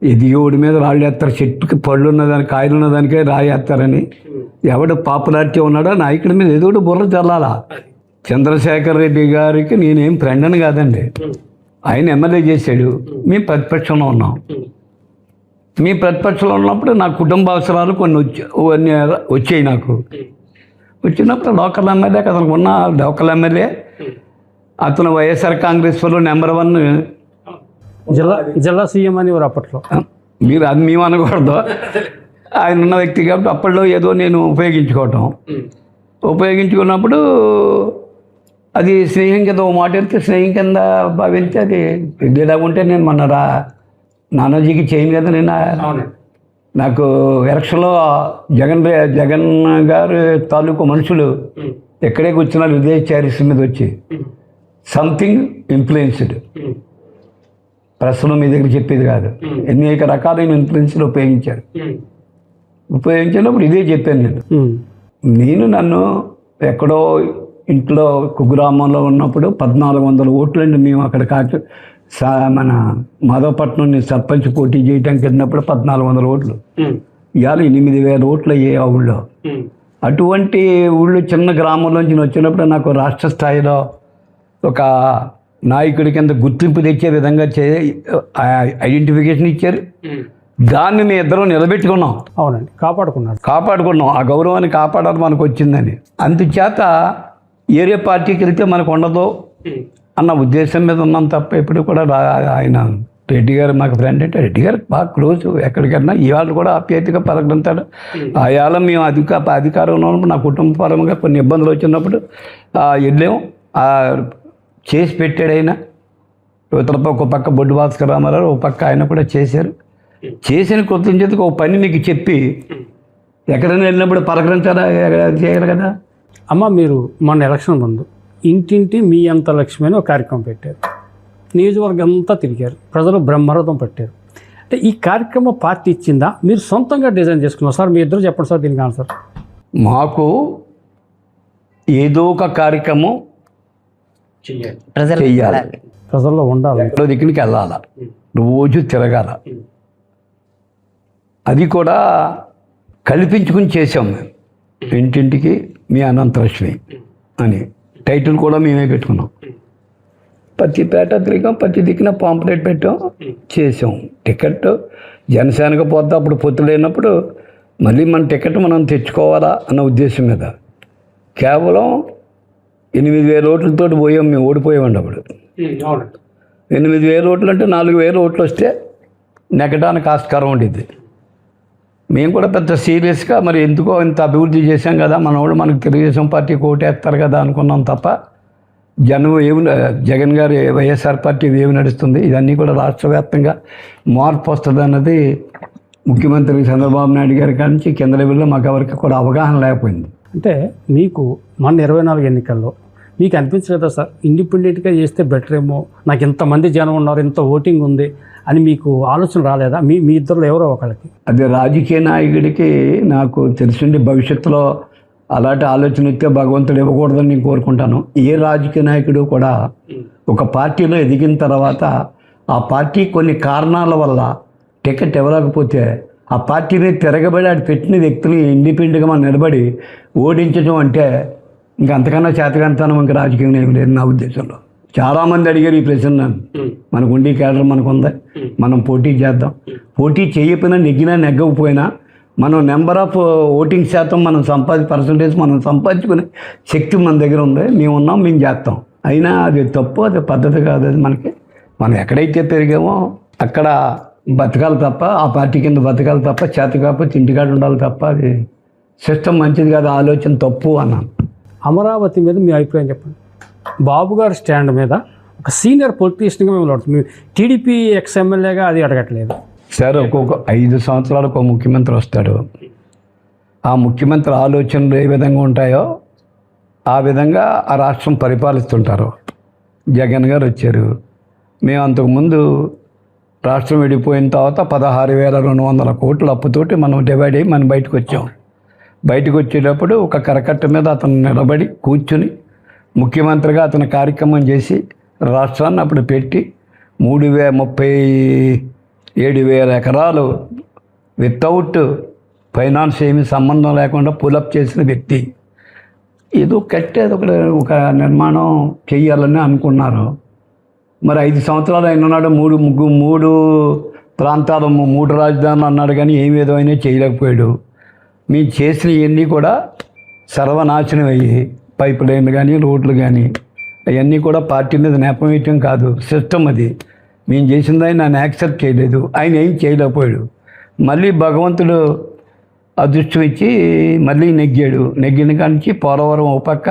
ఎదిగోడి మీద రాళ్ళు వేస్తారు, చెట్టుకి పళ్ళు ఉన్నదానికి కాయలు ఉన్నదానికే రాయేస్తారని. ఎవడు పాపులారిటీ ఉన్నాడో నాయకుడి మీద ఏదో బుర్ర చల్లాలా. చంద్రశేఖర్ రెడ్డి గారికి నేనేం ఫ్రెండ్ అని కాదండి, ఆయన ఎమ్మెల్యే చేశాడు, మేము ప్రతిపక్షంలో ఉన్నాం. మీ ప్రతిపక్షంలో ఉన్నప్పుడు నా కుటుంబ అవసరాలు కొన్ని వచ్చాయి. నాకు వచ్చినప్పుడు లోకల్ ఎమ్మెల్యే, అతనికి ఉన్న లోకల్ ఎమ్మెల్యే, అతను వైఎస్ఆర్ కాంగ్రెస్ వాళ్ళు నెంబర్ 1 జిల్లా సీఎం అని వారు అప్పట్లో. మీరు అది మేము అనకూడదు, ఆయన ఉన్న వ్యక్తి కాబట్టి అప్పట్లో ఏదో నేను ఉపయోగించుకున్నప్పుడు అది స్నేహం కింద ఓ మాట వెళ్తే స్నేహం కింద భావించి అది పెద్దలా ఉంటే నేను మొన్న నానాజీకి చేయను కదా. నేను నాకు ఎలక్షన్లో జగన్ గారు తాలూకు మనుషులు ఎక్కడే కూర్చున్నారు, విదేశీ చారిస్ మీద వచ్చి సంథింగ్ ఇన్ఫ్లుయెన్స్డ్ ప్రశ్నలు మీ దగ్గర చెప్పేది కాదు. అనేక రకాలైన ఇన్ఫ్లుయెన్స్లు ఉపయోగించినప్పుడు ఇదే చెప్పాను నేను నన్ను ఎక్కడో ఇంట్లో కుగ్రామంలో ఉన్నప్పుడు 1400 ఓట్లండి మేము అక్కడ మన మాధవపట్నం సర్పంచ్ పోటీ చేయడానికి వెళ్ళినప్పుడు 1400 ఓట్లు. ఇవాళ 8000 ఓట్లు అయ్యాయి ఆ ఊళ్ళో. అటువంటి ఊళ్ళో చిన్న గ్రామంలోంచి వచ్చినప్పుడు నాకు రాష్ట్ర స్థాయిలో ఒక నాయకుడి కింద గుర్తింపు తెచ్చే విధంగా ఐడెంటిఫికేషన్ ఇచ్చారు. దాన్ని మేము ఇద్దరం నిలబెట్టుకున్నాం. అవునండి, కాపాడుకున్నాం. ఆ గౌరవాన్ని కాపాడాలి మనకు వచ్చిందని. అందుచేత ఏరే పార్టీకి వెళ్తే మనకు ఉండదు అన్న ఉద్దేశం మీద ఉన్నాం తప్ప ఎప్పుడు కూడా ఆయన రెడ్డి గారు మాకు ఫ్రెండ్ అంటే రెడ్డి గారు బాగా క్లోజ్. ఎక్కడికన్నా ఇవాళ కూడా ఆప్యాయతగా పలకరించాడు. ఆయాల మేము అధికారంలో ఉన్నప్పుడు నా కుటుంబ పరంగా కొన్ని ఇబ్బందులు వచ్చినప్పుడు వెళ్ళాము. చేసి పెట్టాడు ఆయన. యువతలపై ఒక పక్క బొడ్డు భాస్కర్ రామారావు, ఒక పక్క ఆయన కూడా చేశారు. చేసిన కృతజ్ఞతకు ఒక పని నీకు చెప్పి ఎక్కడైనా వెళ్ళినప్పుడు పలకరించారా చేయాలి కదా. అమ్మ, మీరు మొన్న ఎలక్షన్ ముందు ఇంటింటి మీ అంత లక్ష్మి అని ఒక కార్యక్రమం పెట్టారు. నియోజకవర్గం అంతా తిరిగారు, ప్రజలు బ్రహ్మరథం పట్టారు. అంటే ఈ కార్యక్రమం పార్టీ ఇచ్చిందా, మీరు సొంతంగా డిజైన్ చేసుకున్నారు? సార్ మీ ఇద్దరు చెప్పండి సార్ దీనికి ఆన్సర్. మాకు ఏదో ఒక కార్యక్రమం చెయ్యాలి, ప్రజల్లో ఉండాలి, ఎక్కడో దిక్కునికి వెళ్ళాలి, రోజు తిరగాల. అది కూడా కల్పించుకుని చేసాం మేము. ఇంటింటికి మీ అనంతలక్ష్మి అని టైటిల్ కూడా మేమే పెట్టుకున్నాం. ప్రతి పేట తిరిగాం, ప్రతి దిక్కున పాంప్లెట్ పెట్టాం, చేసాం. టికెట్ జనసేనకు పోతే అప్పుడు పొత్తు లేనప్పుడు మళ్ళీ మన టికెట్ మనం తెచ్చుకోవాలా అన్న ఉద్దేశం మీద కేవలం 8000 ఓట్లతో పోయాం. మేము ఓడిపోయామండి అప్పుడు. 8000 ఓట్లు అంటే 4000 ఓట్లు వస్తే నెగ్గడానికి ఆస్కారం ఉండేది. మేము కూడా పెద్ద సీరియస్గా మరి ఎందుకో ఇంత అభివృద్ధి చేశాం కదా, మన వాళ్ళు మనకు తెలుగుదేశం పార్టీకి ఓటేస్తారు కదా అనుకున్నాం తప్ప జగన్ గారు వైఎస్ఆర్ పార్టీ ఏమి నడుస్తుంది, ఇదన్నీ కూడా రాష్ట్ర వ్యాప్తంగా మార్పు వస్తుంది అన్నది ముఖ్యమంత్రి చంద్రబాబు నాయుడు గారి కాడి నుంచి కింద లెవెల్లో మాకు ఎవరికి కూడా అవగాహన లేకపోయింది. అంటే మీకు మన 24 ఎన్నికల్లో మీకు అనిపించలేదా సార్, ఇండిపెండెంట్గా చేస్తే బెటర్ ఏమో, నాకు ఇంతమంది జనం ఉన్నారు, ఇంత ఓటింగ్ ఉంది అని మీకు ఆలోచన రాలేదా? మీ ఇద్దరులో ఎవరో ఒకళ్ళకి. అది రాజకీయ నాయకుడికి నాకు తెలిసిండి భవిష్యత్తులో అలాంటి ఆలోచన ఇస్తే భగవంతుడు ఇవ్వకూడదని నేను కోరుకుంటాను. ఏ రాజకీయ నాయకుడు కూడా ఒక పార్టీలో ఎదిగిన తర్వాత ఆ పార్టీ కొన్ని కారణాల వల్ల టికెట్ ఇవ్వలేకపోతే ఆ పార్టీ మీద తిరగబడి ఆడు పెట్టిన వ్యక్తులు ఇండిపెండెంట్గా మనం నిలబడి ఓడించడం అంటే ఇంకా అంతకన్నా చేతకంతనం ఇంకా రాజకీయంలో ఏమి లేదు నా ఉద్దేశంలో. చాలామంది అడిగారు ఈ ప్రశ్న. మనకు ఉండి కేడర్ మనకు ఉంది, మనం పోటీ చేద్దాం. పోటీ చేయకపోయినా నెగ్గినా నెగ్గకపోయినా మనం నెంబర్ ఆఫ్ ఓటింగ్ శాతం మనం పర్సంటేజ్ మనం సంపాదించుకునే శక్తి మన దగ్గర ఉంది. మేము ఉన్నాం, మేము చేస్తాం. అయినా అది తప్పు, అది పద్ధతి కాదు. అది మనం ఎక్కడైతే పెరిగామో అక్కడ బతకాలి తప్ప, ఆ పార్టీ కింద బతకాలి తప్ప, చేత కాకపోతే ఇంటికాడ ఉండాలి తప్ప అది సిస్టమ్ మంచిది కాదు, ఆలోచన తప్పు అన్నాను. అమరావతి మీద మీ అభిప్రాయం చెప్పండి. బాబు గారి స్టాండ్ మీద ఒక సీనియర్ పొలిటీషియన్గా మేము అడుగుతాం. టీడీపీ ఎమ్మెల్యేగా అది అడగట్లేదు సార్. ఒక్కొక్క 5 సంవత్సరాలకు ఒక ముఖ్యమంత్రి వస్తాడు. ఆ ముఖ్యమంత్రి ఆలోచనలు ఏ విధంగా ఉంటాయో ఆ విధంగా ఆ రాష్ట్రం పరిపాలిస్తుంటారు. జగన్ గారు వచ్చారు. మేము అంతకుముందు రాష్ట్రం విడిపోయిన తర్వాత 16,200 కోట్ల అప్పుతోటి మనం డివైడ్ అయ్యి మనం బయటకు వచ్చాం. బయటకు వచ్చేటప్పుడు ఒక కరకట్ట మీద అతను నిలబడి కూర్చుని ముఖ్యమంత్రిగా అతను కార్యక్రమం చేసి రాష్ట్రాన్ని అప్పుడు పెట్టి 37,000 ఎకరాలు వితౌట్ ఫైనాన్స్ ఏమీ సంబంధం లేకుండా పులప్ చేసిన వ్యక్తి. ఏదో కట్టేది ఒక నిర్మాణం చెయ్యాలని అనుకున్నారు. మరి 5 సంవత్సరాలు ఆయన ఉన్నాడు. 3 ప్రాంతాలు 3 రాజధానులు అన్నాడు, కానీ ఏమి ఏదైనా చేయలేకపోయాడు. మేము చేసిన ఇవన్నీ కూడా సర్వనాశనం అయ్యి పైప్ లైన్లు కానీ రోడ్లు కానీ అవన్నీ కూడా పార్టీ మీద నేపం వేయటం కాదు, సిస్టమ్ అది. మేము చేసింది ఆయన యాక్సెప్ట్ చేయలేదు, ఆయన ఏం చేయలేకపోయాడు. మళ్ళీ భగవంతుడు అదృష్టం ఇచ్చి మళ్ళీ నెగ్గాడు. నెగ్గిన కానించి పోలవరం ఒక పక్క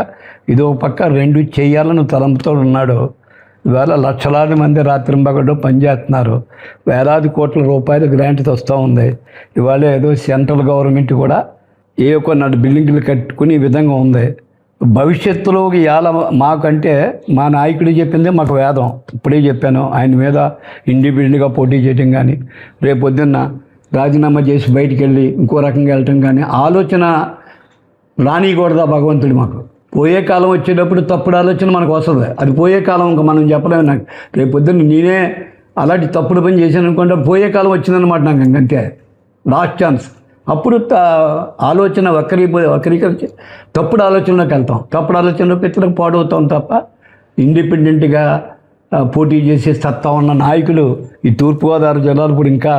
ఇదో పక్క 2 చేయాలని తలంపుతో ఉన్నాడు. ఇవాళ లక్షలాది మంది రాత్రింబగడ్డు పనిచేస్తున్నారు. వేలాది కోట్ల రూపాయలు గ్రాంట్ వస్తూ ఉంది. ఇవాళ ఏదో సెంట్రల్ గవర్నమెంట్ కూడా కొన్ని బిల్డింగ్లు కట్టుకుని ఈ విధంగా ఉంది. భవిష్యత్తులో ఇవాళ మాకంటే మా నాయకుడు చెప్పిందే మాకు వేదం. ఇప్పుడే చెప్పాను, ఆయన మీద ఇండిపెండెంట్గా పోటీ చేయటం కానీ, రేపు పొద్దున్న రాజీనామా చేసి బయటికి వెళ్ళి ఇంకో రకంగా వెళ్ళటం కానీ ఆలోచన రానియకూడదా భగవంతుడు మాకు. పోయే కాలం వచ్చేటప్పుడు తప్పుడు ఆలోచన మనకు వస్తుంది, అది పోయే కాలం ఇంకా మనం చెప్పలేము. నాకు రేపు పొద్దున్న నేనే అలాంటి తప్పుడు పని చేశాను అనుకుంటే పోయే కాలం వచ్చిందనమాట నాకు, ఇంకంతే లాస్ట్ ఛాన్స్. అప్పుడు ఆలోచన వక్రీకరించి తప్పుడు ఆలోచనలోకి వెళ్తాం, తప్పుడు ఆలోచనలో పెద్దలకు పాడవుతాం తప్ప ఇండిపెండెంట్గా పోటీ చేసే సత్తా ఉన్న నాయకులు ఈ తూర్పుగోదావరి జిల్లాలో ఇప్పుడు ఇంకా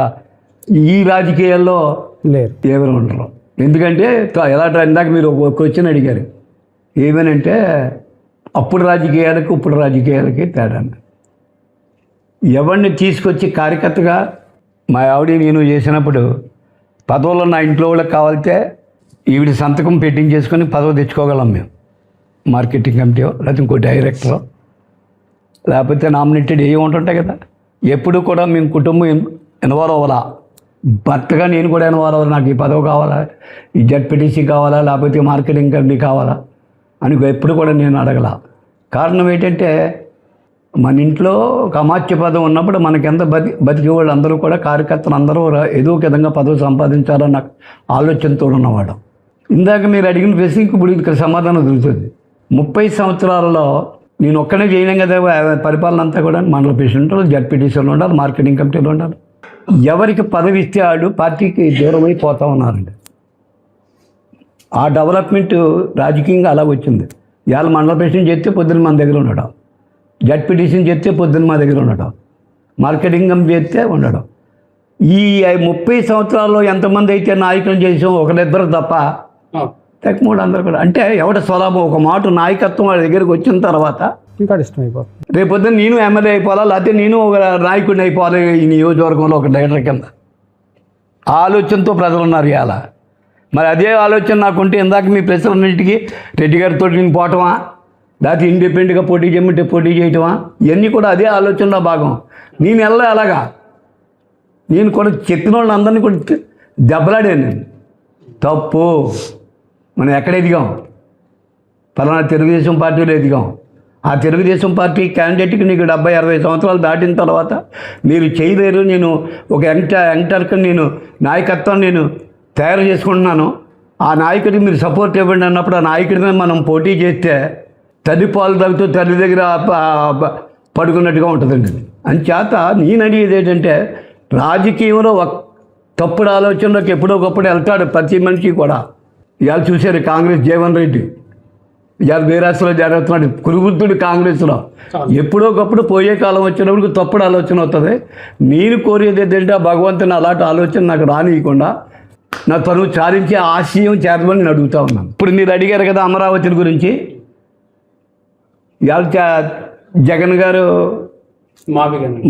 ఈ రాజకీయాల్లో లేరు, ఎవరు ఉండరు. ఎందుకంటే ఎలా ఇందాక మీరు ఒక క్వశ్చన్ అడిగారు, ఏమనంటే అప్పుడు రాజకీయాలకు ఇప్పుడు రాజకీయాలకి తేడా. ఎవరిని తీసుకొచ్చి కార్యకర్తగా మా ఆవిడ నేను చేసినప్పుడు పదవులు నా ఇంట్లో వాళ్ళకి కావాలితే ఈవిడ సంతకం పెట్టించేసుకొని పదవి తెచ్చుకోగలం మేము. మార్కెటింగ్ కమిటీ లేకపోతే ఇంకో డైరెక్టర్ లేకపోతే నామినేటెడ్ ఏ ఉంటుంటాయి కదా. ఎప్పుడు కూడా మేము కుటుంబం ఇన్వాల్వ్ అవ్వాలా, భర్తగా నేను కూడా ఇన్వాల్వ్ అవ్వాలి. నాకు ఈ పదవి కావాలా, ఈ జడ్పీటీసీ కావాలా, లేకపోతే మార్కెటింగ్ కమిటీ కావాలా అని ఎప్పుడు కూడా నేను అడగల. కారణం ఏంటంటే మన ఇంట్లో ఒక అమాత్య పదం ఉన్నప్పుడు మనకెంత బతికే వాళ్ళు అందరూ కూడా కార్యకర్తలు అందరూ ఏదో ఒక విధంగా పదవి సంపాదించాలన్న ఆలోచనతో ఉన్నవాడు. ఇందాక మీరు అడిగిన ప్రశ్నకి ఇప్పుడు ఇక్కడ సమాధానం దొరుకుతుంది. 30 సంవత్సరాలలో నేను ఒక్కనే చేయలేం కదా, పరిపాలన అంతా కూడా మండల ప్రెసిడెంట్లు, జడ్పీటీసీలు ఉండాలి, మార్కెటింగ్ కమిటీలు ఉండాలి. ఎవరికి పదవి ఇస్తే ఆడు పార్టీకి దూరమై పోతా ఉన్నారండి. ఆ డెవలప్మెంట్ రాజకీయంగా అలా వచ్చింది. ఇవాళ మండల ప్రెసిడెంట్ చెప్తే పొద్దున్న మన దగ్గర ఉండడం, జడ్పీటీసీని చెప్తే పొద్దున్న మా దగ్గర ఉండడం, మార్కెటింగ్ చేస్తే ఉండడం. ఈ 30 సంవత్సరాల్లో ఎంతమంది అయితే నాయకులు చేసాం, ఒకరిద్దరు తప్ప తక్కువ అందరూ కూడా. అంటే ఎవడ స్వలాభం ఒక మాట నాయకత్వం వాడి దగ్గరికి వచ్చిన తర్వాత ఇంకా ఇష్టమైపోతుంది. రేపొద్దున నేను ఎమ్మెల్యే అయిపోవాలా, లేకపోతే నేను ఒక నాయకుడిని అయిపోవాలి ఈ నియోజకవర్గంలో ఒక డైరెక్టర్ కింద. ఆ ఆలోచనతో ప్రజలు ఉన్నారు ఇవాళ. మరి అదే ఆలోచన నాకుంటే ఇందాక మీ ప్రశ్నలన్నింటికి రెడ్డి గారితో నేను పోవటమా, లేకపోతే ఇండిపెండెంట్గా పోటీ చేయమంటే పోటీ చేయటమా, ఇవన్నీ కూడా అదే ఆలోచనలో భాగం. నేను వెళ్ళా అలాగా, నేను కూడా చెప్పిన వాళ్ళని అందరినీ కూడా దెబ్బలాడాను నేను. తప్పు, మనం ఎక్కడ ఎదిగాం, పలానా తెలుగుదేశం పార్టీలో ఎదిగాం. ఆ తెలుగుదేశం పార్టీ క్యాండిడేట్కి నీకు 70-60 సంవత్సరాలు దాటిన తర్వాత మీరు చేయలేరు, నేను ఒక యంగ్టర్కి నేను నాయకత్వం నేను తయారు చేసుకుంటున్నాను, ఆ నాయకుడికి మీరు సపోర్ట్ ఇవ్వండి అన్నప్పుడు ఆ నాయకుడి మీద మనం పోటీ చేస్తే తల్లి పాలు తాగుతూ తల్లి దగ్గర పడుకున్నట్టుగా ఉంటుందండి. అంచేత నేను అడిగేది ఏంటంటే రాజకీయంలో తప్పుడు ఆలోచనలోకి ఎప్పుడో ఒకప్పుడు వెళ్తాడు ప్రతి మనిషి కూడా. ఇవాళ చూశారు కాంగ్రెస్ జీవన్ రెడ్డి ఇవాళ బీరాస్లో జరుగుతున్నాడు, కురుబుద్ధుడు కాంగ్రెస్లో. ఎప్పుడో ఒకప్పుడు పోయే కాలం వచ్చినప్పుడు తప్పుడు ఆలోచన అవుతుంది. నేను కోరేది ఏంటంటే ఆ భగవంతుని అలాంటి ఆలోచన నాకు రానియకుండా నా తను చాలించే ఆశయం చేరమని నేను అడుగుతా ఉన్నాను. ఇప్పుడు మీరు అడిగారు కదా అమరావతి గురించి, ఇవాళ జగన్ గారు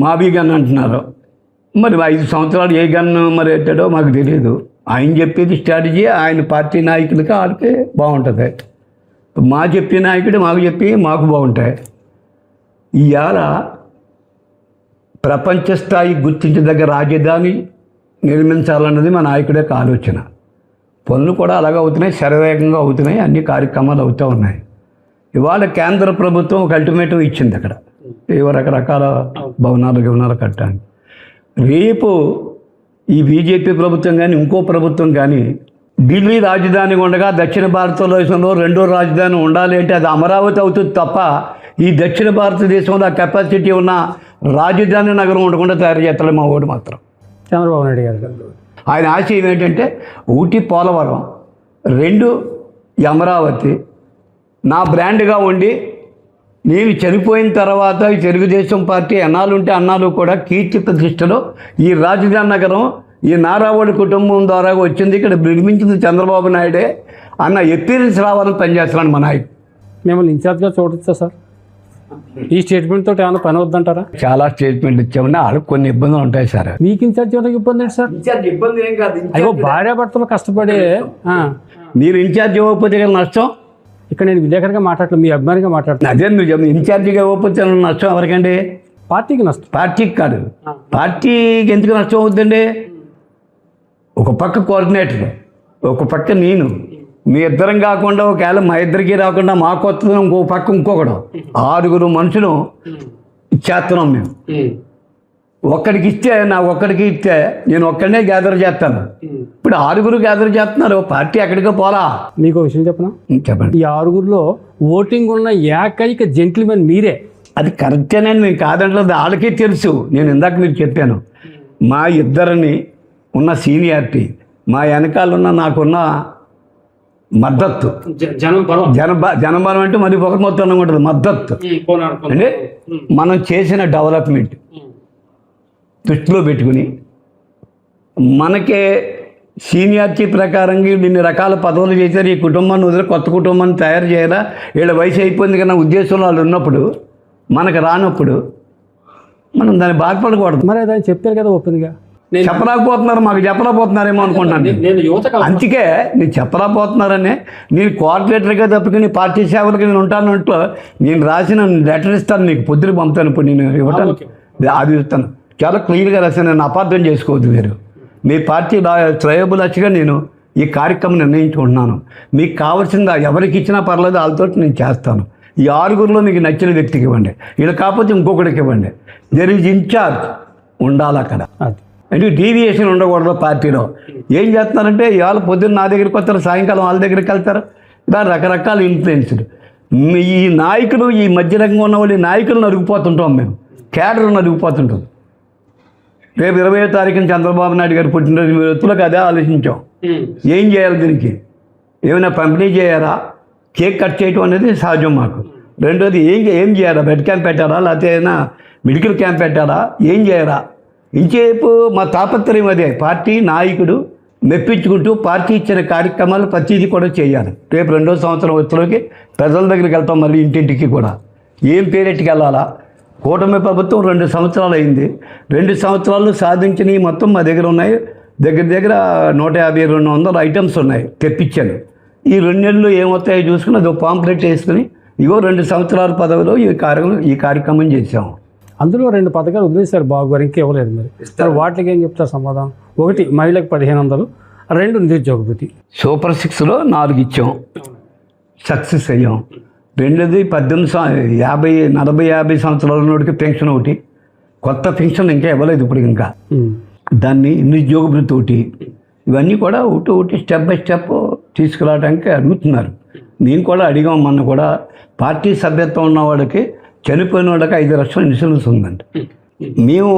మాబీ గన్ అంటున్నారు. మరి 5 సంవత్సరాలు ఏ గన్ను మరి ఎట్టాడో మాకు తెలియదు. ఆయన చెప్పేది స్ట్రాటజీ ఆయన పార్టీ నాయకులకి వాళ్ళకి బాగుంటుంది. మా చెప్పే నాయకుడు మాకు చెప్పి మాకు బాగుంటాయి. ఇవాళ ప్రపంచ స్థాయి గుర్తించదగ్గ రాజధాని నిర్మించాలన్నది మా నాయకుడి యొక్క ఆలోచన. పనులు కూడా అలాగే అవుతున్నాయి, శరవేగంగా అవుతున్నాయి, అన్ని కార్యక్రమాలు అవుతూ ఉన్నాయి. ఇవాళ కేంద్ర ప్రభుత్వం ఒక అల్టిమేటం ఇచ్చింది అక్కడ రకరకాల భవనాలు కట్టడానికి. రేపు ఈ బీజేపీ ప్రభుత్వం కానీ ఇంకో ప్రభుత్వం కానీ ఢిల్లీ రాజధాని ఉండగా దక్షిణ భారతదేశంలో రెండో రాజధాని ఉండాలి అంటే అది అమరావతి అవుతుంది తప్ప ఈ దక్షిణ భారతదేశంలో కెపాసిటీ ఉన్న రాజధాని నగరం ఉండకుండా తయారు చేస్తాడు మా ఓటు మాత్రం చంద్రబాబు నాయుడు గారు. ఆయన ఆశయం ఏంటంటే ఒకటి పోలవరం, 2 ఈ అమరావతి నా బ్రాండ్గా ఉండి నేను చనిపోయిన తర్వాత ఈ తెలుగుదేశం పార్టీ అన్నాలుంటే అన్నాలు కూడా కీర్తి ప్రతిష్టలో ఈ రాజధాని నగరం ఈ నారావాడి కుటుంబం ద్వారా వచ్చింది, ఇక్కడ నిర్మించింది చంద్రబాబు నాయుడే అన్న ఎప్పీరెన్స్ రావాలని పనిచేస్తున్నాను మా నాయకుడు. మిమ్మల్ని ఇన్ఛార్జ్గా చూడొచ్చా సార్? ఈ స్టేట్మెంట్ తోటి ఏమైనా పని వద్దంటారా? చాలా స్టేట్మెంట్ ఇచ్చామని వాళ్ళకి కొన్ని ఇబ్బందులు ఉంటాయి సార్. మీకు ఇన్ఛార్జ్ ఇవ్వడానికి ఇబ్బంది ఏంటి సార్? ఇబ్బంది ఏం కాదు, అయ్యో భార్యాభర్తలు కష్టపడి మీరు ఇన్ఛార్జ్ ఇవ్వకపోతే కదా నష్టం. ఇక్కడ నేను విలేకరుగా మాట్లాడలేదు, మీ అభిమానిగా మాట్లాడుతున్నాను. అదే నువ్వు ఇన్ఛార్జిగా ఇవ్వకపోతే నష్టం ఎవరికండి? పార్టీకి నష్టం. పార్టీకి కాదు, పార్టీకి ఎందుకు నష్టం అవుతుందండి? ఒక పక్క కోఆర్డినేటర్, ఒక పక్క నేను, మీ ఇద్దరం కాకుండా ఒకవేళ మా ఇద్దరికి రాకుండా మా కొత్తది ఇంకో పక్క ఇంకొకడు 6 మనుషులు చేస్తున్నాం మేము. ఒక్కడికి ఇస్తే నాకు ఒక్కడికి ఇస్తే నేను ఒక్కడనే గ్యాదర్ చేస్తాను. ఇప్పుడు 6 గ్యాదర్ చేస్తున్నారు, పార్టీ ఎక్కడికో పోలా. మీకు ఒక విషయం చెప్పనా? చెప్పండి. ఈ 6లో ఓటింగ్ ఉన్న ఏకైక జెంట్మెన్ మీరే. అది కరెక్టేనని నేను కాదంటే వాళ్ళకే తెలుసు. నేను ఇందాక మీరు చెప్పాను, మా ఇద్దరిని ఉన్న సీనియారిటీ, మా వెనకాలన్న నాకున్న మద్దతు, జనబలం అంటే మరి ఒక మొత్తం ఉంటుంది మద్దతు అంటే మనం చేసిన డెవలప్మెంట్ దృష్టిలో పెట్టుకుని మనకే సీనియారిటీ ప్రకారంగా ఇన్ని రకాల పదవులు చేశారు, ఈ కుటుంబాన్ని వదిలి కొత్త కుటుంబాన్ని తయారు చేయాలా, వీళ్ళ వయసు అయిపోయింది కన్నా ఉద్దేశంలో వాళ్ళు ఉన్నప్పుడు మనకు రానప్పుడు మనం దాన్ని బాధపడకూడదు. మరి దాన్ని చెప్పారు కదా ఓపెన్గా. చెప్పలేకపోతున్నారు, మాకు చెప్పలేకపోతున్నారేమో అనుకుంటున్నాను. అందుకే నేను చెప్పలేకపోతున్నారనే నేను కోఆర్డినేటర్గా తప్పుకుని పార్టీ సేవలకి నేను ఉంటానంటూ నేను రాసిన లెటర్ ఇస్తాను, నీకు పొద్దున పంపుతాను. ఇప్పుడు నేను ఇవ్వటాను అది ఇస్తాను, చాలా క్లియర్గా రాశాను. నేను అపార్థం చేసుకోవద్దు. మీ పార్టీ శ్రేయోభిలాషిగా నేను ఈ కార్యక్రమం నిర్ణయించుకుంటున్నాను. మీకు కావాల్సిందా ఎవరికి ఇచ్చినా పర్లేదు, వాళ్ళతో నేను చేస్తాను. ఈ 6లో మీకు నచ్చిన వ్యక్తికి ఇవ్వండి, ఇలా కాకపోతే ఇంకొకటికి ఇవ్వండి. దెర్ ఈజ్ ఇన్ఛార్జ్ ఉండాలి అక్కడ. అంటే డీవియేషన్ ఉండకూడదు పార్టీలో. ఏం చేస్తున్నారంటే ఇవాళ పొద్దున్న నా దగ్గరికి వస్తారు, సాయంకాలం వాళ్ళ దగ్గరికి వెళ్తారు. దాని రకరకాల ఇన్ఫ్లుయెన్స్డ్ ఈ నాయకులు, ఈ మధ్య రంగంగా ఉన్న వాళ్ళు నాయకులను అరిగిపోతుంటాం మేము, క్యాడర్ను అరిగిపోతుంటాం. రేపు 20వ తారీఖున చంద్రబాబు నాయుడు గారు పుట్టినరోజు మీరు వ్యక్తులకు అదే ఆలోచించాం. ఏం చేయాలి, దీనికి ఏమైనా పంపిణీ చేయాలా, కేక్ కట్ చేయటం అనేది సహజం మాకు. రెండోది ఏం చేయాలా, బ్లడ్ క్యాంప్ పెట్టారా, లేకపోతే ఏదైనా మెడికల్ క్యాంప్ పెట్టారా, ఏం చేయాలా. ఇంకేపు మా తాపత్రయం అదే, పార్టీ నాయకుడు మెప్పించుకుంటూ పార్టీ ఇచ్చిన కార్యక్రమాలు ప్రతిదీ కూడా చేయాలి. రేపు 2వ సంవత్సరం వచ్చేలోకి ప్రజల దగ్గరికి వెళ్తాం, మళ్ళీ ఇంటింటికి కూడా ఏం పేరెట్టుకు వెళ్ళాలా. కూటమి ప్రభుత్వం 2 సంవత్సరాలు అయింది. 2 సంవత్సరాలు సాధించినవి మొత్తం మా దగ్గర ఉన్నాయి. దగ్గర 150-200 ఐటమ్స్ ఉన్నాయి, తెప్పించాను. ఈ 2 నెలలు ఏమవుతాయో చూసుకుని అదో పాంప్లెట్ వేసుకుని ఇగో 2 సంవత్సరాల పదవిలో ఈ కార్యక్రమం చేసాము. అందులో 2 పథకాలు వదిలేశారు బాబు గారు, ఇంకా ఇవ్వలేదు. మరి వాటికి ఏం చెప్తారు సమాధానం? 1 మహిళలకు 1500, 2 నిరుద్యోగ భృతి. సూపర్ 6లో 4 ఇచ్చాం, సక్సెస్ అయ్యాం. రెండోది 40-50 సంవత్సరాల నోటికి పెన్షన్ ఒకటి, కొత్త పెన్షన్ ఇంకా ఇవ్వలేదు ఇప్పుడు ఇంకా. దాన్ని నిరుద్యోగ భృతి ఒకటి, ఇవన్నీ కూడా ఒకటి స్టెప్ బై స్టెప్ తీసుకురావడానికి అడుగుతున్నారు. నేను కూడా అడిగాం, మొన్న కూడా పార్టీ సభ్యత్వం ఉన్న వాడికి చనిపోయిన వాళ్ళకి 5 లక్షల ఇన్సూరెన్స్ ఉందండి. మేము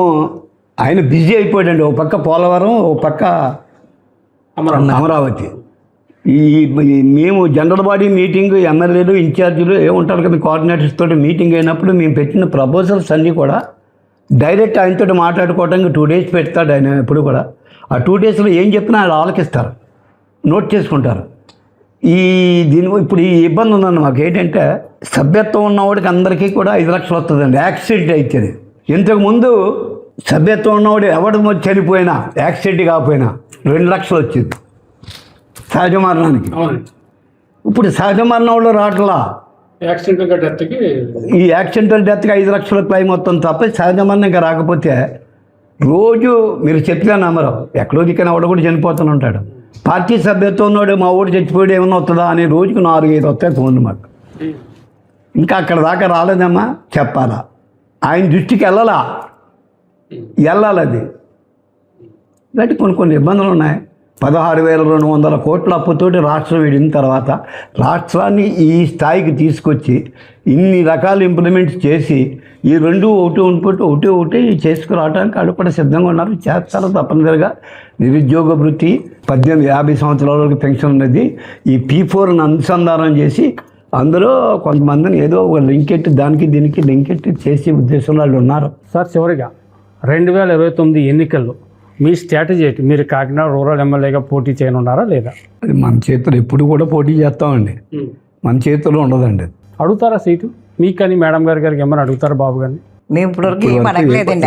ఆయన బిజీ అయిపోయాడండి, ఒక పక్క పోలవరం, ఒక పక్క అమరావతి. మేము జనరల్ బాడీ మీటింగ్, ఎమ్మెల్యేలు ఇన్ఛార్జీలు ఏముంటారు కదా కోఆర్డినేటర్స్ తోటి మీటింగ్ అయినప్పుడు మేము పెట్టిన ప్రపోజల్స్ అన్నీ కూడా డైరెక్ట్ ఆయనతో మాట్లాడుకోవడానికి 2 days పెడతాడు ఆయన. ఎప్పుడు కూడా ఆ 2 daysలో ఏం చెప్పినా ఆయన ఆలకిస్తారు, నోట్ చేసుకుంటారు. ఇప్పుడు ఈ ఇబ్బంది ఉందండి మాకు. ఏంటంటే సభ్యత్వం ఉన్నవాడికి అందరికీ కూడా 5 లక్షలు వస్తుందండి యాక్సిడెంట్ అయితే. ఇంతకుముందు సభ్యత్వం ఉన్నవాడు ఎవడు చనిపోయినా యాక్సిడెంట్ కాకపోయినా 2 లక్షలు వచ్చింది సహజ మరణానికి. ఇప్పుడు సహజ మరణం వాళ్ళు రావట్లా, ఈ యాక్సిడెంటల్ డెత్కి 5 లక్షల క్లైమ్ మొత్తం తప్ప సహజ మరణం ఇంకా రాకపోతే రోజు మీరు చెప్పినా నమ్మరు, ఎక్కడో దిక్కన వాడు కూడా చనిపోతూనే ఉంటాడు. పార్టీ సభ్యత్వం ఉన్నాడు, మా ఊడు చచ్చిపోయాడు ఏమన్నా వస్తుందా అని రోజుకు 4-5 వస్తాయి ఫోన్లు మాకు. ఇంకా అక్కడ దాకా రాలేదమ్మా చెప్పాలా, ఆయన దృష్టికి వెళ్ళాలి అది. ఇలాంటి కొన్ని ఇబ్బందులు ఉన్నాయి. 16,200 కోట్ల అప్పుతోటి రాష్ట్రం విడిన తర్వాత రాష్ట్రాన్ని ఈ స్థాయికి తీసుకొచ్చి ఇన్ని రకాల ఇంప్లిమెంట్స్ చేసి ఈ 2 ఒకటి చేసుకురావడానికి వాళ్ళు కూడా సిద్ధంగా ఉన్నారు, చేస్తారు తప్పనిసరిగా. నిరుద్యోగ వృత్తి 18-50 సంవత్సరాల వరకు పెన్షన్ ఉన్నది. ఈ P4ని అనుసంధానం చేసి అందులో కొంతమందిని ఏదో ఒక లింకెట్ దానికి దీనికి లింకెట్ చేసే ఉద్దేశంలో వాళ్ళు ఉన్నారు. సార్ చివరిగా 2029 ఎన్నికల్లో మీ స్ట్రాటజీ ఏంటి? మీరు కాకినాడ రూరల్ ఎమ్మెల్యేగా పోటీ చేయనున్నారా లేదా? అది మన చేతులు ఎప్పుడు కూడా పోటీ చేస్తామండి, మన చేతుల్లో ఉండదండి. అడుగుతారా సీటు మీకు కానీ మేడం గారికి ఏమైనా అడుగుతారా బాబు గారిని? మేము ఇప్పటివరకు అడగలేదండి.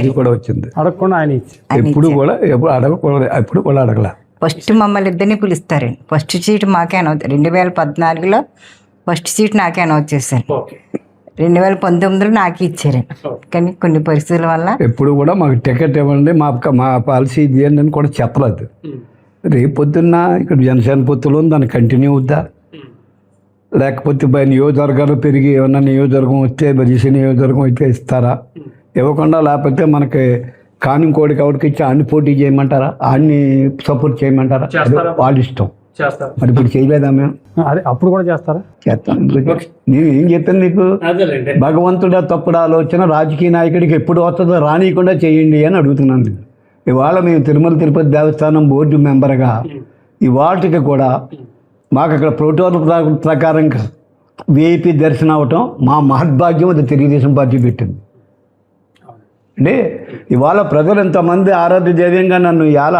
అది కూడా వచ్చింది అడగకుండా ఆయన ఇచ్చి ఎప్పుడు కూడా అడగకూడదు, ఎప్పుడు కూడా అడగల. ఫస్ట్ మమ్మల్ని ఇద్దరిని పిలుస్తారండి. ఫస్ట్ సీట్ మాకే అనౌన్స్, 2014లో ఫస్ట్ సీట్ నాకే అనౌన్స్ చేశారు. 2019లో నాకు ఇచ్చారండి. కానీ కొన్ని పరిస్థితుల వల్ల ఎప్పుడు కూడా మాకు టికెట్ ఇవ్వండి, మా పాలసీ ఇది అని కూడా చెప్పలేదు. రేపు పొద్దున్న ఇక్కడ జనసేన పొత్తులో ఉంది, దాన్ని కంటిన్యూ అవుద్దా, లేకపోతే బై నియోజకవర్గాలు పెరిగి ఏమన్నా నియోజకవర్గం వస్తే బీసీ నియోజకవర్గం అయితే ఇస్తారా, ఇవ్వకుండా లేకపోతే మనకి కాని కోడికి ఎవరికి ఇచ్చి ఆడిని పోటీ చేయమంటారా, ఆడిని సపోర్ట్ చేయమంటారా, వాళ్ళ ఇష్టం. మరి ఇప్పుడు చేయలేదా మేము? అదే అప్పుడు కూడా చేస్తారా? చేస్తాం. నేను ఏం చెప్పాను నీకు, భగవంతుడా తప్పుడు ఆలోచన రాజకీయ నాయకుడికి ఎప్పుడు వస్తుందో రానియకుండా చేయండి అని అడుగుతున్నాను. ఇవాళ మేము తిరుమల తిరుపతి దేవస్థానం బోర్డు మెంబర్గా ఇవాళకి కూడా మాకు అక్కడ ప్రోటోకాల్ ప్రకారం విఐపి దర్శనం అవటం మా మహద్భాగ్యం. అది తెలుగుదేశం పార్టీ పెట్టింది. అంటే ఇవాళ ప్రజలు ఎంతమంది ఆరాధ్య దైవంగా నన్ను ఇవాళ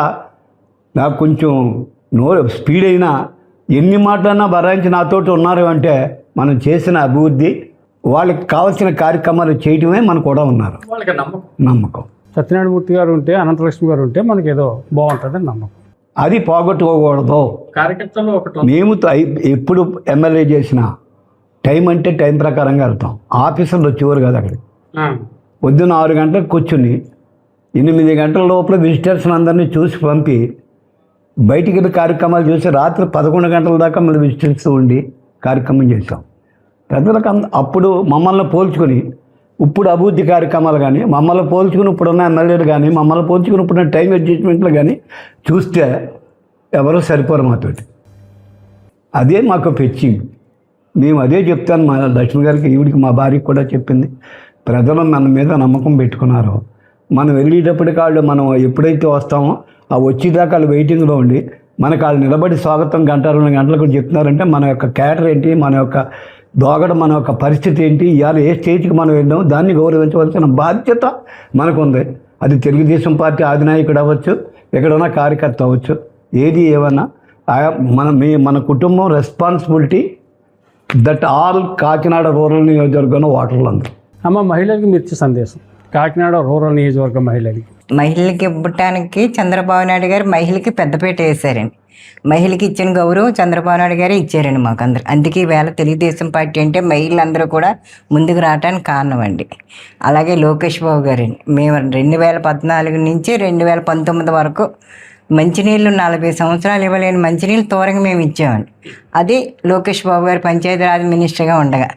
నాకు కొంచెం స్పీడ్ అయినా ఎన్ని మాటలన్నా భరాయించి నాతోటి ఉన్నారు అంటే మనం చేసిన అభివృద్ధి, వాళ్ళకి కావాల్సిన కార్యక్రమాలు చేయటమే మనకు కూడా ఉన్నారు. వాళ్ళకి నమ్మకం. సత్యనారాయణమూర్తి గారు ఉంటే, అనంతలక్ష్మి గారు ఉంటే మనకి ఏదో బాగుంటుందని నమ్మకం. అది పోగొట్టుకోకూడదు. కార్యకర్తలు ఒకటి మేము ఎప్పుడు ఎమ్మెల్యే చేసిన టైం అంటే టైం ప్రకారంగా వెళ్తాం. ఆఫీసర్లు వచ్చేవారు కదా అక్కడికి. పొద్దున్న 6 గంటలకు కూర్చుని 8 గంటల లోపల విజిటర్స్ని అందరినీ చూసి పంపి బయటికి వెళ్ళి కార్యక్రమాలు చూసి రాత్రి 11 గంటల దాకా మళ్ళీ విజిటర్స్ ఉండి కార్యక్రమం చేసాం. ప్రజలకు అప్పుడు మమ్మల్ని పోల్చుకొని ఇప్పుడు అభివృద్ధి కార్యక్రమాలు కానీ, మమ్మల్ని పోల్చుకుని ఇప్పుడున్న ఎమ్మెల్యేలు కానీ, మమ్మల్ని పోల్చుకుని ఇప్పుడున్న టైం అడ్జస్ట్మెంట్లు కానీ చూస్తే ఎవరో సరిపోరు మాతోటి. అదే మాకు ఫెచ్చింగ్. మేము అదే చెప్తాను మా లక్ష్మి గారికి, ఈవిడికి, మా భార్యకి కూడా చెప్పింది. ప్రజలు మన మీద నమ్మకం పెట్టుకున్నారో, మనం వెళ్ళేటప్పటికి వాళ్ళు మనం ఎప్పుడైతే వస్తామో ఆ వచ్చేదాకా వాళ్ళు వెయిటింగ్లో ఉండి మనకు వాళ్ళు నిలబడి స్వాగతం 1-2 గంటలకు చెప్తున్నారంటే మన యొక్క క్యాటర్ ఏంటి, మన యొక్క దోగడ, మన యొక్క పరిస్థితి ఏంటి, ఇవాళ ఏ స్టేజ్కి మనం వెళ్ళాము దాన్ని గౌరవించవలసిన బాధ్యత మనకు ఉంది. అది తెలుగుదేశం పార్టీ అధినాయకుడు అవ్వచ్చు, ఎక్కడన్నా కార్యకర్త అవ్వచ్చు, ఏది ఏమన్నా మన కుటుంబం responsibility that all Kakinada rural నియోజకవర్గంలో ఓటర్లు అందరూ. అమ్మ, మహిళలకి మీరు ఇచ్చే సందేశం, కాకినాడ రూరల్ నియోజకవర్గం మహిళలకి ఇవ్వటానికి చంద్రబాబు నాయుడు గారు మహిళకి పెద్దపీట వేశారండి. మహిళకి ఇచ్చిన గౌరవం చంద్రబాబు నాయుడు గారే ఇచ్చారండి మాకు అందరు. అందుకే ఈవేళ తెలుగుదేశం పార్టీ అంటే మహిళలందరూ కూడా ముందుకు రావడానికి కారణం అండి. అలాగే లోకేష్ బాబు గారండి, మేము 2014 నుంచి 2019 వరకు మంచినీళ్ళు 40 సంవత్సరాలు ఇవ్వలేని మంచినీళ్ళు తోరగా మేము ఇచ్చామండి. అది లోకేష్ బాబు గారు పంచాయతీరాజ్ మినిస్టర్గా ఉండగా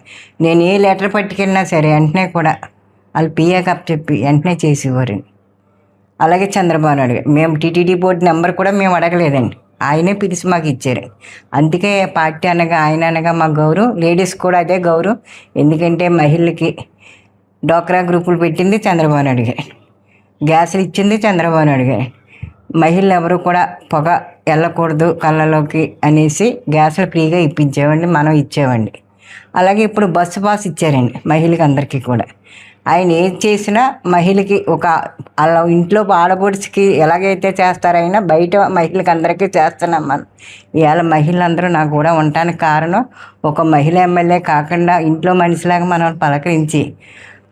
నేను ఏ లెటర్ పట్టుకెళ్ళినా సరే వెంటనే కూడా వాళ్ళు పిఏ కప్ చెప్పి వెంటనే చేసేవారండి. అలాగే చంద్రబాబు నాయుడు గారు, మేము టీటీడీ బోర్డు నెంబర్ కూడా మేము అడగలేదండి, ఆయనే పిలిచి మాకు ఇచ్చారు. అందుకే పార్టీ అనగా ఆయన అనగా మాకు గౌరవం. లేడీస్ కూడా అదే గౌరవం. ఎందుకంటే మహిళలకి డోక్రా గ్రూపులు పెట్టింది చంద్రబాబు నాయుడు గారు, గ్యాసులు ఇచ్చింది చంద్రబాబు నాయుడు గారు. మహిళలు ఎవరు కూడా పొగ వెళ్ళకూడదు కళ్ళలోకి అనేసి గ్యాసులు ఫ్రీగా ఇప్పించేవండి, మనం ఇచ్చేవండి. అలాగే ఇప్పుడు బస్సు పాస్ ఇచ్చారండి మహిళకి అందరికీ కూడా. ఆయన ఏది చేసినా మహిళకి ఒక అలా ఇంట్లో ఆడపడుచుకి ఎలాగైతే చేస్తారైనా బయట మహిళకి అందరికీ చేస్తున్నాం మనం. ఇవాళ మహిళలందరూ నాకు కూడా ఉండటానికి కారణం ఒక మహిళ ఎమ్మెల్యే కాకుండా ఇంట్లో మనిషిలాగా మనం పలకరించి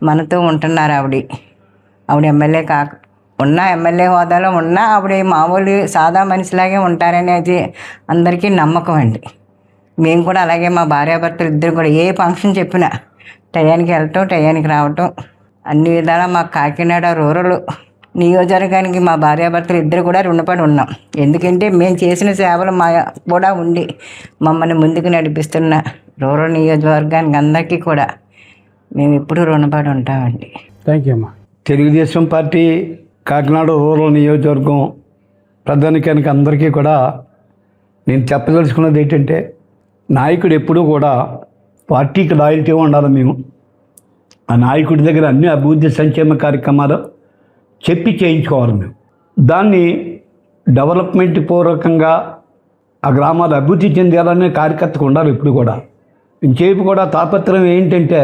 మనతో ఉంటున్నారు. ఆవిడ ఎమ్మెల్యే ఉన్న ఎమ్మెల్యే హోదాలో ఉన్నా ఆవిడ మామూలు సాదా మనిషిలాగే ఉంటారనేది అందరికీ నమ్మకం అండి. మేము కూడా అలాగే మా భార్యాభర్తలు ఇద్దరు కూడా ఏ ఫంక్షన్ చెప్పినా టయానికి వెళ్ళటం, టయానికి రావటం, అన్ని విధాలా మా కాకినాడ రూరల్ నియోజకవర్గానికి మా భార్యాభర్తలు ఇద్దరు కూడా రుణపడి ఉన్నాం. ఎందుకంటే మేము చేసిన సేవలు మా కూడా ఉండి మమ్మల్ని ముందుకు నడిపిస్తున్న రూరల్ నియోజకవర్గానికి అందరికీ కూడా మేము ఎప్పుడూ రుణపడి ఉంటామండి. థ్యాంక్ యూ అమ్మా. తెలుగుదేశం పార్టీ కాకినాడ రూరల్ నియోజకవర్గం ప్రధానికానికి అందరికీ కూడా నేను చెప్పదలుచుకున్నది ఏంటంటే, నాయకుడు ఎప్పుడూ కూడా పార్టీకి లాయల్టీ ఉండాలి. మేము ఆ నాయకుడి దగ్గర అన్ని అభివృద్ధి సంక్షేమ కార్యక్రమాలు చెప్పి చేయించుకోవాలి. మేము దాన్ని డెవలప్మెంట్ పూర్వకంగా ఆ గ్రామాలు అభివృద్ధి చెందాలనే కార్యకర్తకు ఉండాలి ఎప్పుడు కూడా. ఇంకేపు కూడా తాపత్రయం ఏంటంటే,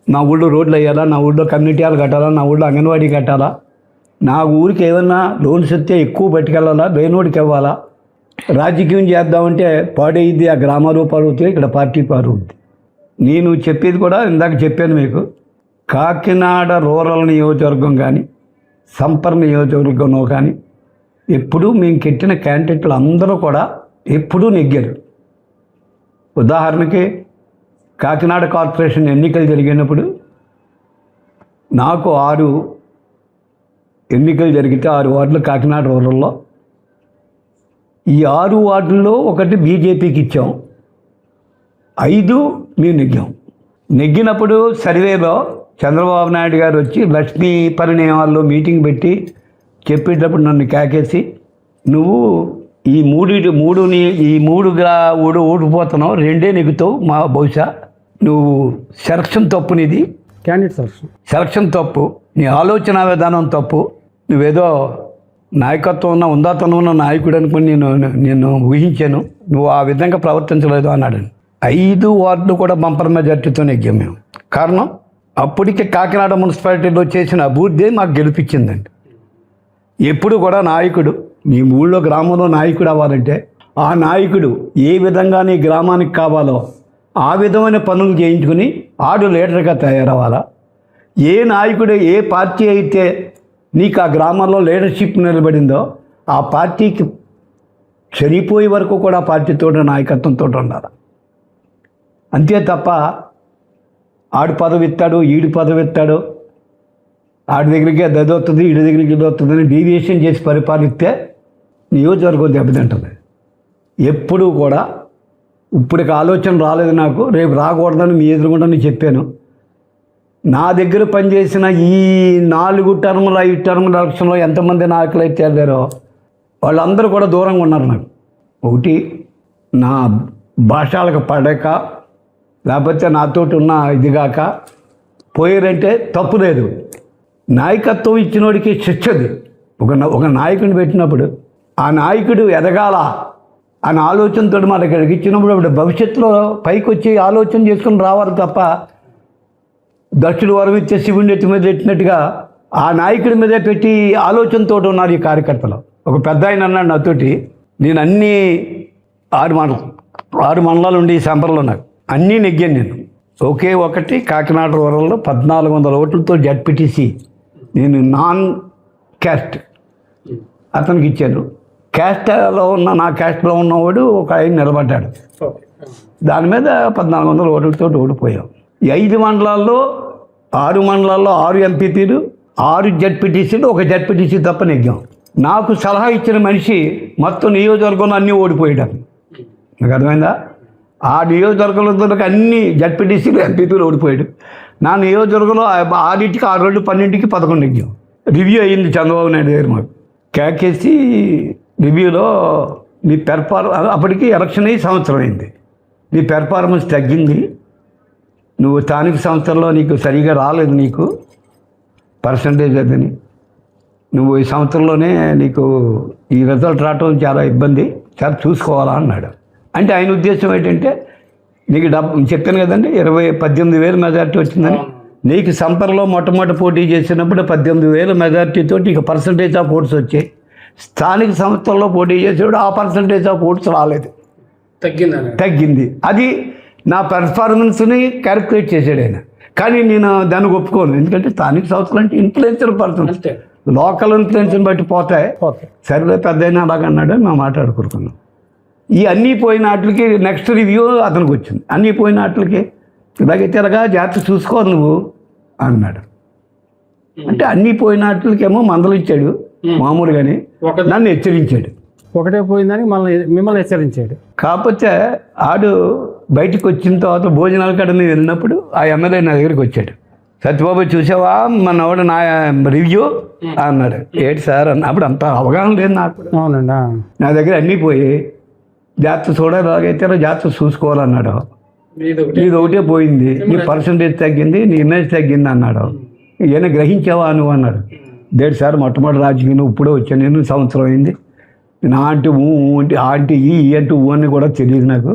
నా ఊళ్ళో రోడ్లు వేయాలా, నా ఊళ్ళో కమ్యూనిటీ హాల్ కట్టాలా, నా ఊళ్ళో అంగన్వాడీ కట్టాలా, నా ఊరికి ఏమన్నా లోన్స్ వస్తే ఎక్కువ పట్టుకెళ్ళాలా, లేనోడికి ఇవ్వాలా, రాజకీయం చేద్దామంటే పాడైద్ది, ఆ గ్రామాలు పాడవుతాయి, ఇక్కడ పార్టీ పాడవుద్ది. నేను చెప్పేది కూడా ఇందాక చెప్పాను మీకు, కాకినాడ రూరల్ నియోజకవర్గం కానీ సంపర్ నియోజకవర్గంలో కానీ ఎప్పుడూ మేము కెట్టిన క్యాండిడేట్లు అందరూ కూడా ఎప్పుడూ నెగ్గారు. ఉదాహరణకి కాకినాడ కార్పొరేషన్ ఎన్నికలు జరిగినప్పుడు నాకు 6 ఎన్నికలు జరిగితే 6 వార్డులు కాకినాడ రూరల్లో ఈ 6 వార్డుల్లో ఒకటి బీజేపీకి ఇచ్చాం, 5 మేము నెగ్గాం. నెగ్గినప్పుడు సర్వేలో చంద్రబాబు నాయుడు గారు వచ్చి లక్ష్మీ పరిణయాల్లో మీటింగ్ పెట్టి చెప్పేటప్పుడు నన్ను కేకేసి, నువ్వు ఈ మూడుగా ఓడిపోతున్నావు, 2 నెగ్గుతావు, మా బహుశా నువ్వు సెలక్షన్ తప్పు, నీది క్యాండిడేట్ సెలక్షన్ తప్పు, నీ ఆలోచన విధానం తప్పు, నువ్వేదో నాయకత్వం ఉన్న ఉందాతనం ఉన్న నాయకుడు అనుకుని నేను ఊహించాను, నువ్వు ఆ విధంగా ప్రవర్తించలేదు అన్నాడు. 5 వార్డులు కూడా బంపర్ మెజార్టీతో నెగ్గాం మేము. కారణం అప్పటికే కాకినాడ మున్సిపాలిటీలో చేసిన అభివృద్ధి మాకు గెలిపించిందండి. ఎప్పుడు కూడా నాయకుడు నీ ఊళ్ళో గ్రామంలో నాయకుడు అవ్వాలంటే ఆ నాయకుడు ఏ విధంగా నీ గ్రామానికి కావాలో ఆ విధమైన పనులు చేయించుకుని ఆడు లీడర్గా తయారవ్వాలా. ఏ నాయకుడు ఏ పార్టీ అయితే నీకు ఆ గ్రామంలో లీడర్షిప్ నిలబడిందో ఆ పార్టీకి చనిపోయే వరకు కూడా పార్టీతో నాయకత్వంతో ఉండాలి. అంతే తప్ప ఆడు పదవి ఇస్తాడు, ఈడు పదవి ఇస్తాడు, ఆడి దగ్గరికి అది వస్తుంది, ఈడి దగ్గరికి ఇది వస్తుందని డీవియేషన్ చేసి పరిపాలిస్తే నియోజకవర్గం దెబ్బతింటుంది. ఎప్పుడూ కూడా ఇప్పటికి ఆలోచన రాలేదు నాకు, రేపు రాకూడదని మీ ఎదురుగుండా నేను చెప్పాను. నా దగ్గర పనిచేసిన ఈ 4 టర్ముల 5 టర్ముల ఎలక్షన్లో ఎంతమంది నాయకులు అయితే వెళ్ళారో వాళ్ళందరూ కూడా దూరంగా ఉన్నారు నాకు. ఒకటి నా భాషలకు పడక, లేకపోతే నాతోటి ఉన్న ఇదిగాక పోయారంటే తప్పు లేదు. నాయకత్వం ఇచ్చినోడికి శిక్షది. ఒక నాయకుడిని పెట్టినప్పుడు ఆ నాయకుడు ఎదగాల అని ఆలోచనతో మన దగ్గరికి ఇచ్చినప్పుడు అప్పుడు భవిష్యత్తులో పైకి వచ్చి ఆలోచన చేసుకుని రావాలి తప్ప దక్షుడు వరం ఇచ్చే శివుని ఎత్తి మీద పెట్టినట్టుగా ఆ నాయకుడి మీదే పెట్టి ఆలోచనతో ఉన్నారు ఈ కార్యకర్తలు. ఒక పెద్ద ఆయన అన్నాడు నాతోటి, నేను అన్నీ 6 మండలాలు ఉండి ఈ సంబరంలో నాకు అన్నీ నెగ్గాను నేను. ఒకే ఒకటి కాకినాడ రూరల్లో 1400 ఓట్లతో జడ్పీటీసీ నేను నాన్ క్యాస్ట్ అతనికి ఇచ్చాను. క్యాస్ట్లో ఉన్న నా క్యాస్ట్లో ఉన్నవాడు ఒక ఆయన నిలబడ్డాడు, దాని మీద 1400 ఓట్లతో ఓడిపోయాం. ఈ 5 మండలాల్లో 6 మండలాల్లో 6 ఎంపీపీలు 6 జడ్పీటీసీలు, ఒక జడ్పీటీసీ తప్ప నెగ్గాం. నాకు సలహా ఇచ్చిన మనిషి మొత్తం నియోజకవర్గంలో అన్నీ ఓడిపోయాడు. నాకు అర్థమైందా? ఆ నియోజకవర్గంలో అన్ని జడ్పీటీసీలు ఎంపీపీలు ఓడిపోయాడు. నా నియోజకవర్గంలో 6కి 6 12కి 11 నెగ్గాం. రివ్యూ అయ్యింది చంద్రబాబు నాయుడు గారు మాకు. కేకేసి రివ్యూలో నీ అప్పటికి ఎలక్షన్ అయ్యి సంవత్సరం అయింది, నీ పెర్ఫార్మెన్స్ తగ్గింది, నువ్వు స్థానిక సంస్థల్లో నీకు సరిగా రాలేదు, నీకు పర్సంటేజ్ అదని, నువ్వు ఈ సంవత్సరంలోనే నీకు ఈ రిజల్ట్ రావటం చాలా ఇబ్బంది, చాలా చూసుకోవాలా అన్నాడు. అంటే ఆయన ఉద్దేశం ఏంటంటే నీకు చెప్పాను కదండి 18,000 మెజార్టీ వచ్చిందని. నీకు సంపర్లో మొట్టమొదటి పోటీ చేసినప్పుడు 18,000 మెజార్టీతో నీకు పర్సంటేజ్ ఆఫ్ ఓట్స్ వచ్చాయి. స్థానిక సంస్థల్లో పోటీ చేసేవాడు ఆ పర్సంటేజ్ ఆఫ్ ఓట్స్ రాలేదు, తగ్గింది. అది నా పెర్ఫార్మెన్స్ని క్యాలిక్యులేట్ చేశాడు ఆయన. కానీ నేను దాన్ని ఒప్పుకోను, ఎందుకంటే స్థానిక సంస్థలు అంటే ఇన్ఫ్లుయెన్సర్ పర్సన్, లోకల్ ఇన్ఫ్లుయెన్స్ని బట్టి పోతాయి. సరే పెద్ద అయినా అలాగన్నాడు, మేము మాట్లాడుకుంటున్నాం. ఈ అన్నీ పోయిన వాటికి నెక్స్ట్ రివ్యూ అతనికి వచ్చింది. అన్నీ పోయిన వాటికి ఇలాగైతే ఇలాగా జాగ్రత్త చూసుకో నువ్వు అన్నాడు. అంటే అన్నీ పోయిన వాటికేమో మందలు ఇచ్చాడు మామూలుగానే, నన్ను హెచ్చరించాడు. ఒకటే పోయిందని మిమ్మల్ని హెచ్చరించాడు. కాకపోతే ఆడు బయటకు వచ్చిన తర్వాత భోజనాల కాడ నేను వెళ్ళినప్పుడు ఆ ఎమ్మెల్యే నా దగ్గరికి వచ్చాడు. సత్యబాబు చూసావా మనవాడు నా రివ్యూ అన్నాడు. ఏంటి సార్ అన్న. అప్పుడు అంత అవగాహన లేదు నాకు. అవునండి. నా దగ్గర అన్నీ పోయి జాగ్రత్త చూడలాగైతే జాగ్రత్త చూసుకోవాలన్నాడు. నీది ఒకటే పోయింది, నీ పర్సంటేజ్ తగ్గింది, నీ ఇమేజ్ తగ్గింది అన్నాడు. ఏమైనా గ్రహించావా నువ్వు అన్నాడు. లేదు సార్ మొట్టమొదటి రాజకీయం ఇప్పుడే వచ్చాను, నేను సంవత్సరం అయింది, నా అంటే ఆంటీ ఈ అంటే అని కూడా తెలియదు నాకు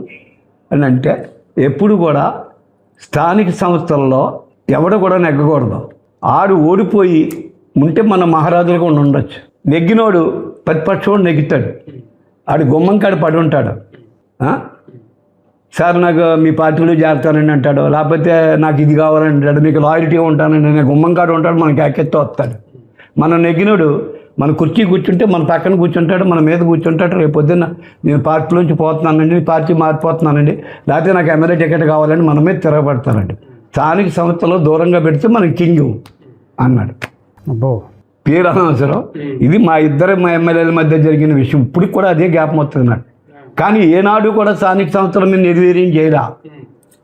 అని. అంటే ఎప్పుడు కూడా స్థానిక సంస్థల్లో ఎవడు కూడా నెగ్గకూడదు. ఆడు ఓడిపోయి ఉంటే మన మహారాజులు కూడా ఉండొచ్చు. నెగ్గినోడు ప్రతిపక్షం నెగ్గుతాడు, ఆడు గుమ్మం కాడ పడి ఉంటాడు. సార్ నాకు మీ పార్టీలో చేరుతానండి అంటాడు, లేకపోతే నాకు ఇది కావాలని అంటాడు, మీకు లాయల్టీ ఉంటానండి, నేను గుమ్మం కాడ ఉంటాడు, మనకి ఎక్కెత్తో వస్తాడు. మనం నెగ్గినోడు మన కుర్చీ కూర్చుంటే మన పక్కన కూర్చుంటాడు, మన మీద కూర్చుంటాడు. రేపు పొద్దున్న నేను పార్టీలోంచి పోతున్నానండి, పార్టీ మారిపోతున్నానండి, లేకపోతే నాకు ఎమ్మెల్యే టికెట్ కావాలని మన మీద తిరగబడతానండి. స్థానిక సంస్థలో దూరంగా పెడితే మనకి కింగ్ అన్నాడు. అబ్బో పేరు అనవసరం. ఇది మా ఎమ్మెల్యేల మధ్య జరిగిన విషయం. ఇప్పుడు కూడా అదే జ్ఞాపకం వస్తుంది నాకు. కానీ ఏనాడు కూడా స్థానిక సంస్థల మీద నిర్వీర్యం చేయరా.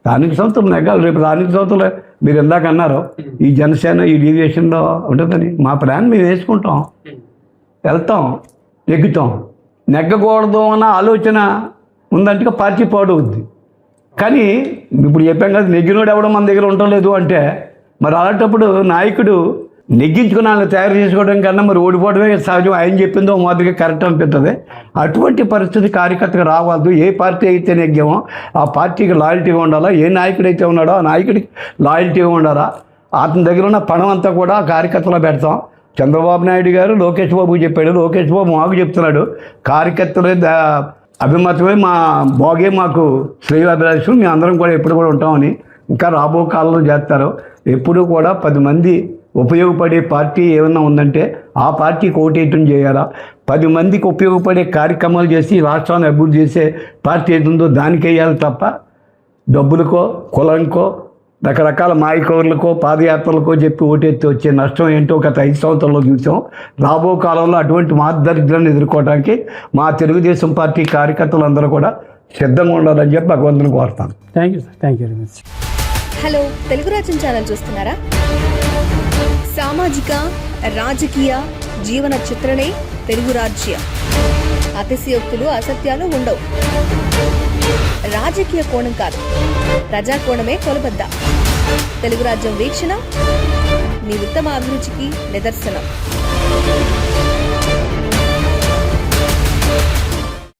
స్థానిక సంస్థలు నెగ్గాలి. రేపు స్థానిక సంస్థలు మీరు ఇందాక అన్నారు ఈ జనసేన ఈ డీవియేషన్లో ఉంటుందని. మా ప్లాన్ మేము వేసుకుంటాం, వెళ్తాం, నెగ్గుతాం. నెగ్గకూడదు అన్న ఆలోచన ఉందంటే పార్టీ పాడవుద్ది. కానీ ఇప్పుడు చెప్పాం కదా, నెగ్గినోడు ఎవడో మన దగ్గర ఉండలేదు అంటే మరి అలాంటప్పుడు నాయకుడు నెగ్గించుకుని వాళ్ళని తయారు చేసుకోవడం కన్నా మరి ఓడిపోవడమే సహజం. ఆయన చెప్పిందో మొదటిగా కరెక్ట్ అనిపిస్తుంది. అటువంటి పరిస్థితి కార్యకర్తగా రావద్దు. ఏ పార్టీ అయితే నెగ్గామో ఆ పార్టీకి లాయల్టీగా ఉండాలా. ఏ నాయకుడు అయితే ఉన్నాడో ఆ నాయకుడికి లాయల్టీగా ఉండాలా. అతని దగ్గర ఉన్న పణం అంతా కూడా కార్యకర్తలో పెడతాం. చంద్రబాబు నాయుడు గారు లోకేష్ బాబుకి చెప్పాడు, లోకేష్ బాబు మాకు చెప్తున్నాడు. కార్యకర్తలే అభిమతమే మా బాగే మాకు శ్రేయాభిలాషం, మేము అందరం కూడా ఎప్పుడు కూడా ఉంటామని. ఇంకా రాబో కాలంలో చేస్తారు. ఎప్పుడూ కూడా 10 మంది ఉపయోగపడే పార్టీ ఏమన్నా ఉందంటే ఆ పార్టీకి ఓటేయటం చేయాలా. 10 మందికి ఉపయోగపడే కార్యక్రమాలు చేసి రాష్ట్రాన్ని అభివృద్ధి చేసే పార్టీ ఏది ఉందో దానికి వేయాలి తప్ప డబ్బులకో కులంకో రకరకాల మాయకౌరులకో పాదయాత్రలకో చెప్పి ఓటెత్తి వచ్చే నష్టం ఏంటో గత 5 సంవత్సరాల్లో చూసాం. రాబో కాలంలో అటువంటి మార్గదర్శనాన్ని ఎదుర్కోవడానికి మా తెలుగుదేశం పార్టీ కార్యకర్తలందరూ కూడా సిద్ధంగా ఉండాలని చెప్పి భగవంతుని కోరుతాను. Thank you sir, thank you very much. Hello, Telugu Rajyam channel చూస్తున్నారా? సామాజిక రాజకీయ జీవన చిత్రణే తెలుగు రాజ్యం. అతిశయోక్తులు అసత్యాలు ఉండవు. రాజకీయ కోణం కాదు, ప్రజా కోణమే కొలబద్ద. తెలుగు రాజ్యం వీక్షణ మీ ఉత్తమ అభిరుచికి నిదర్శనం.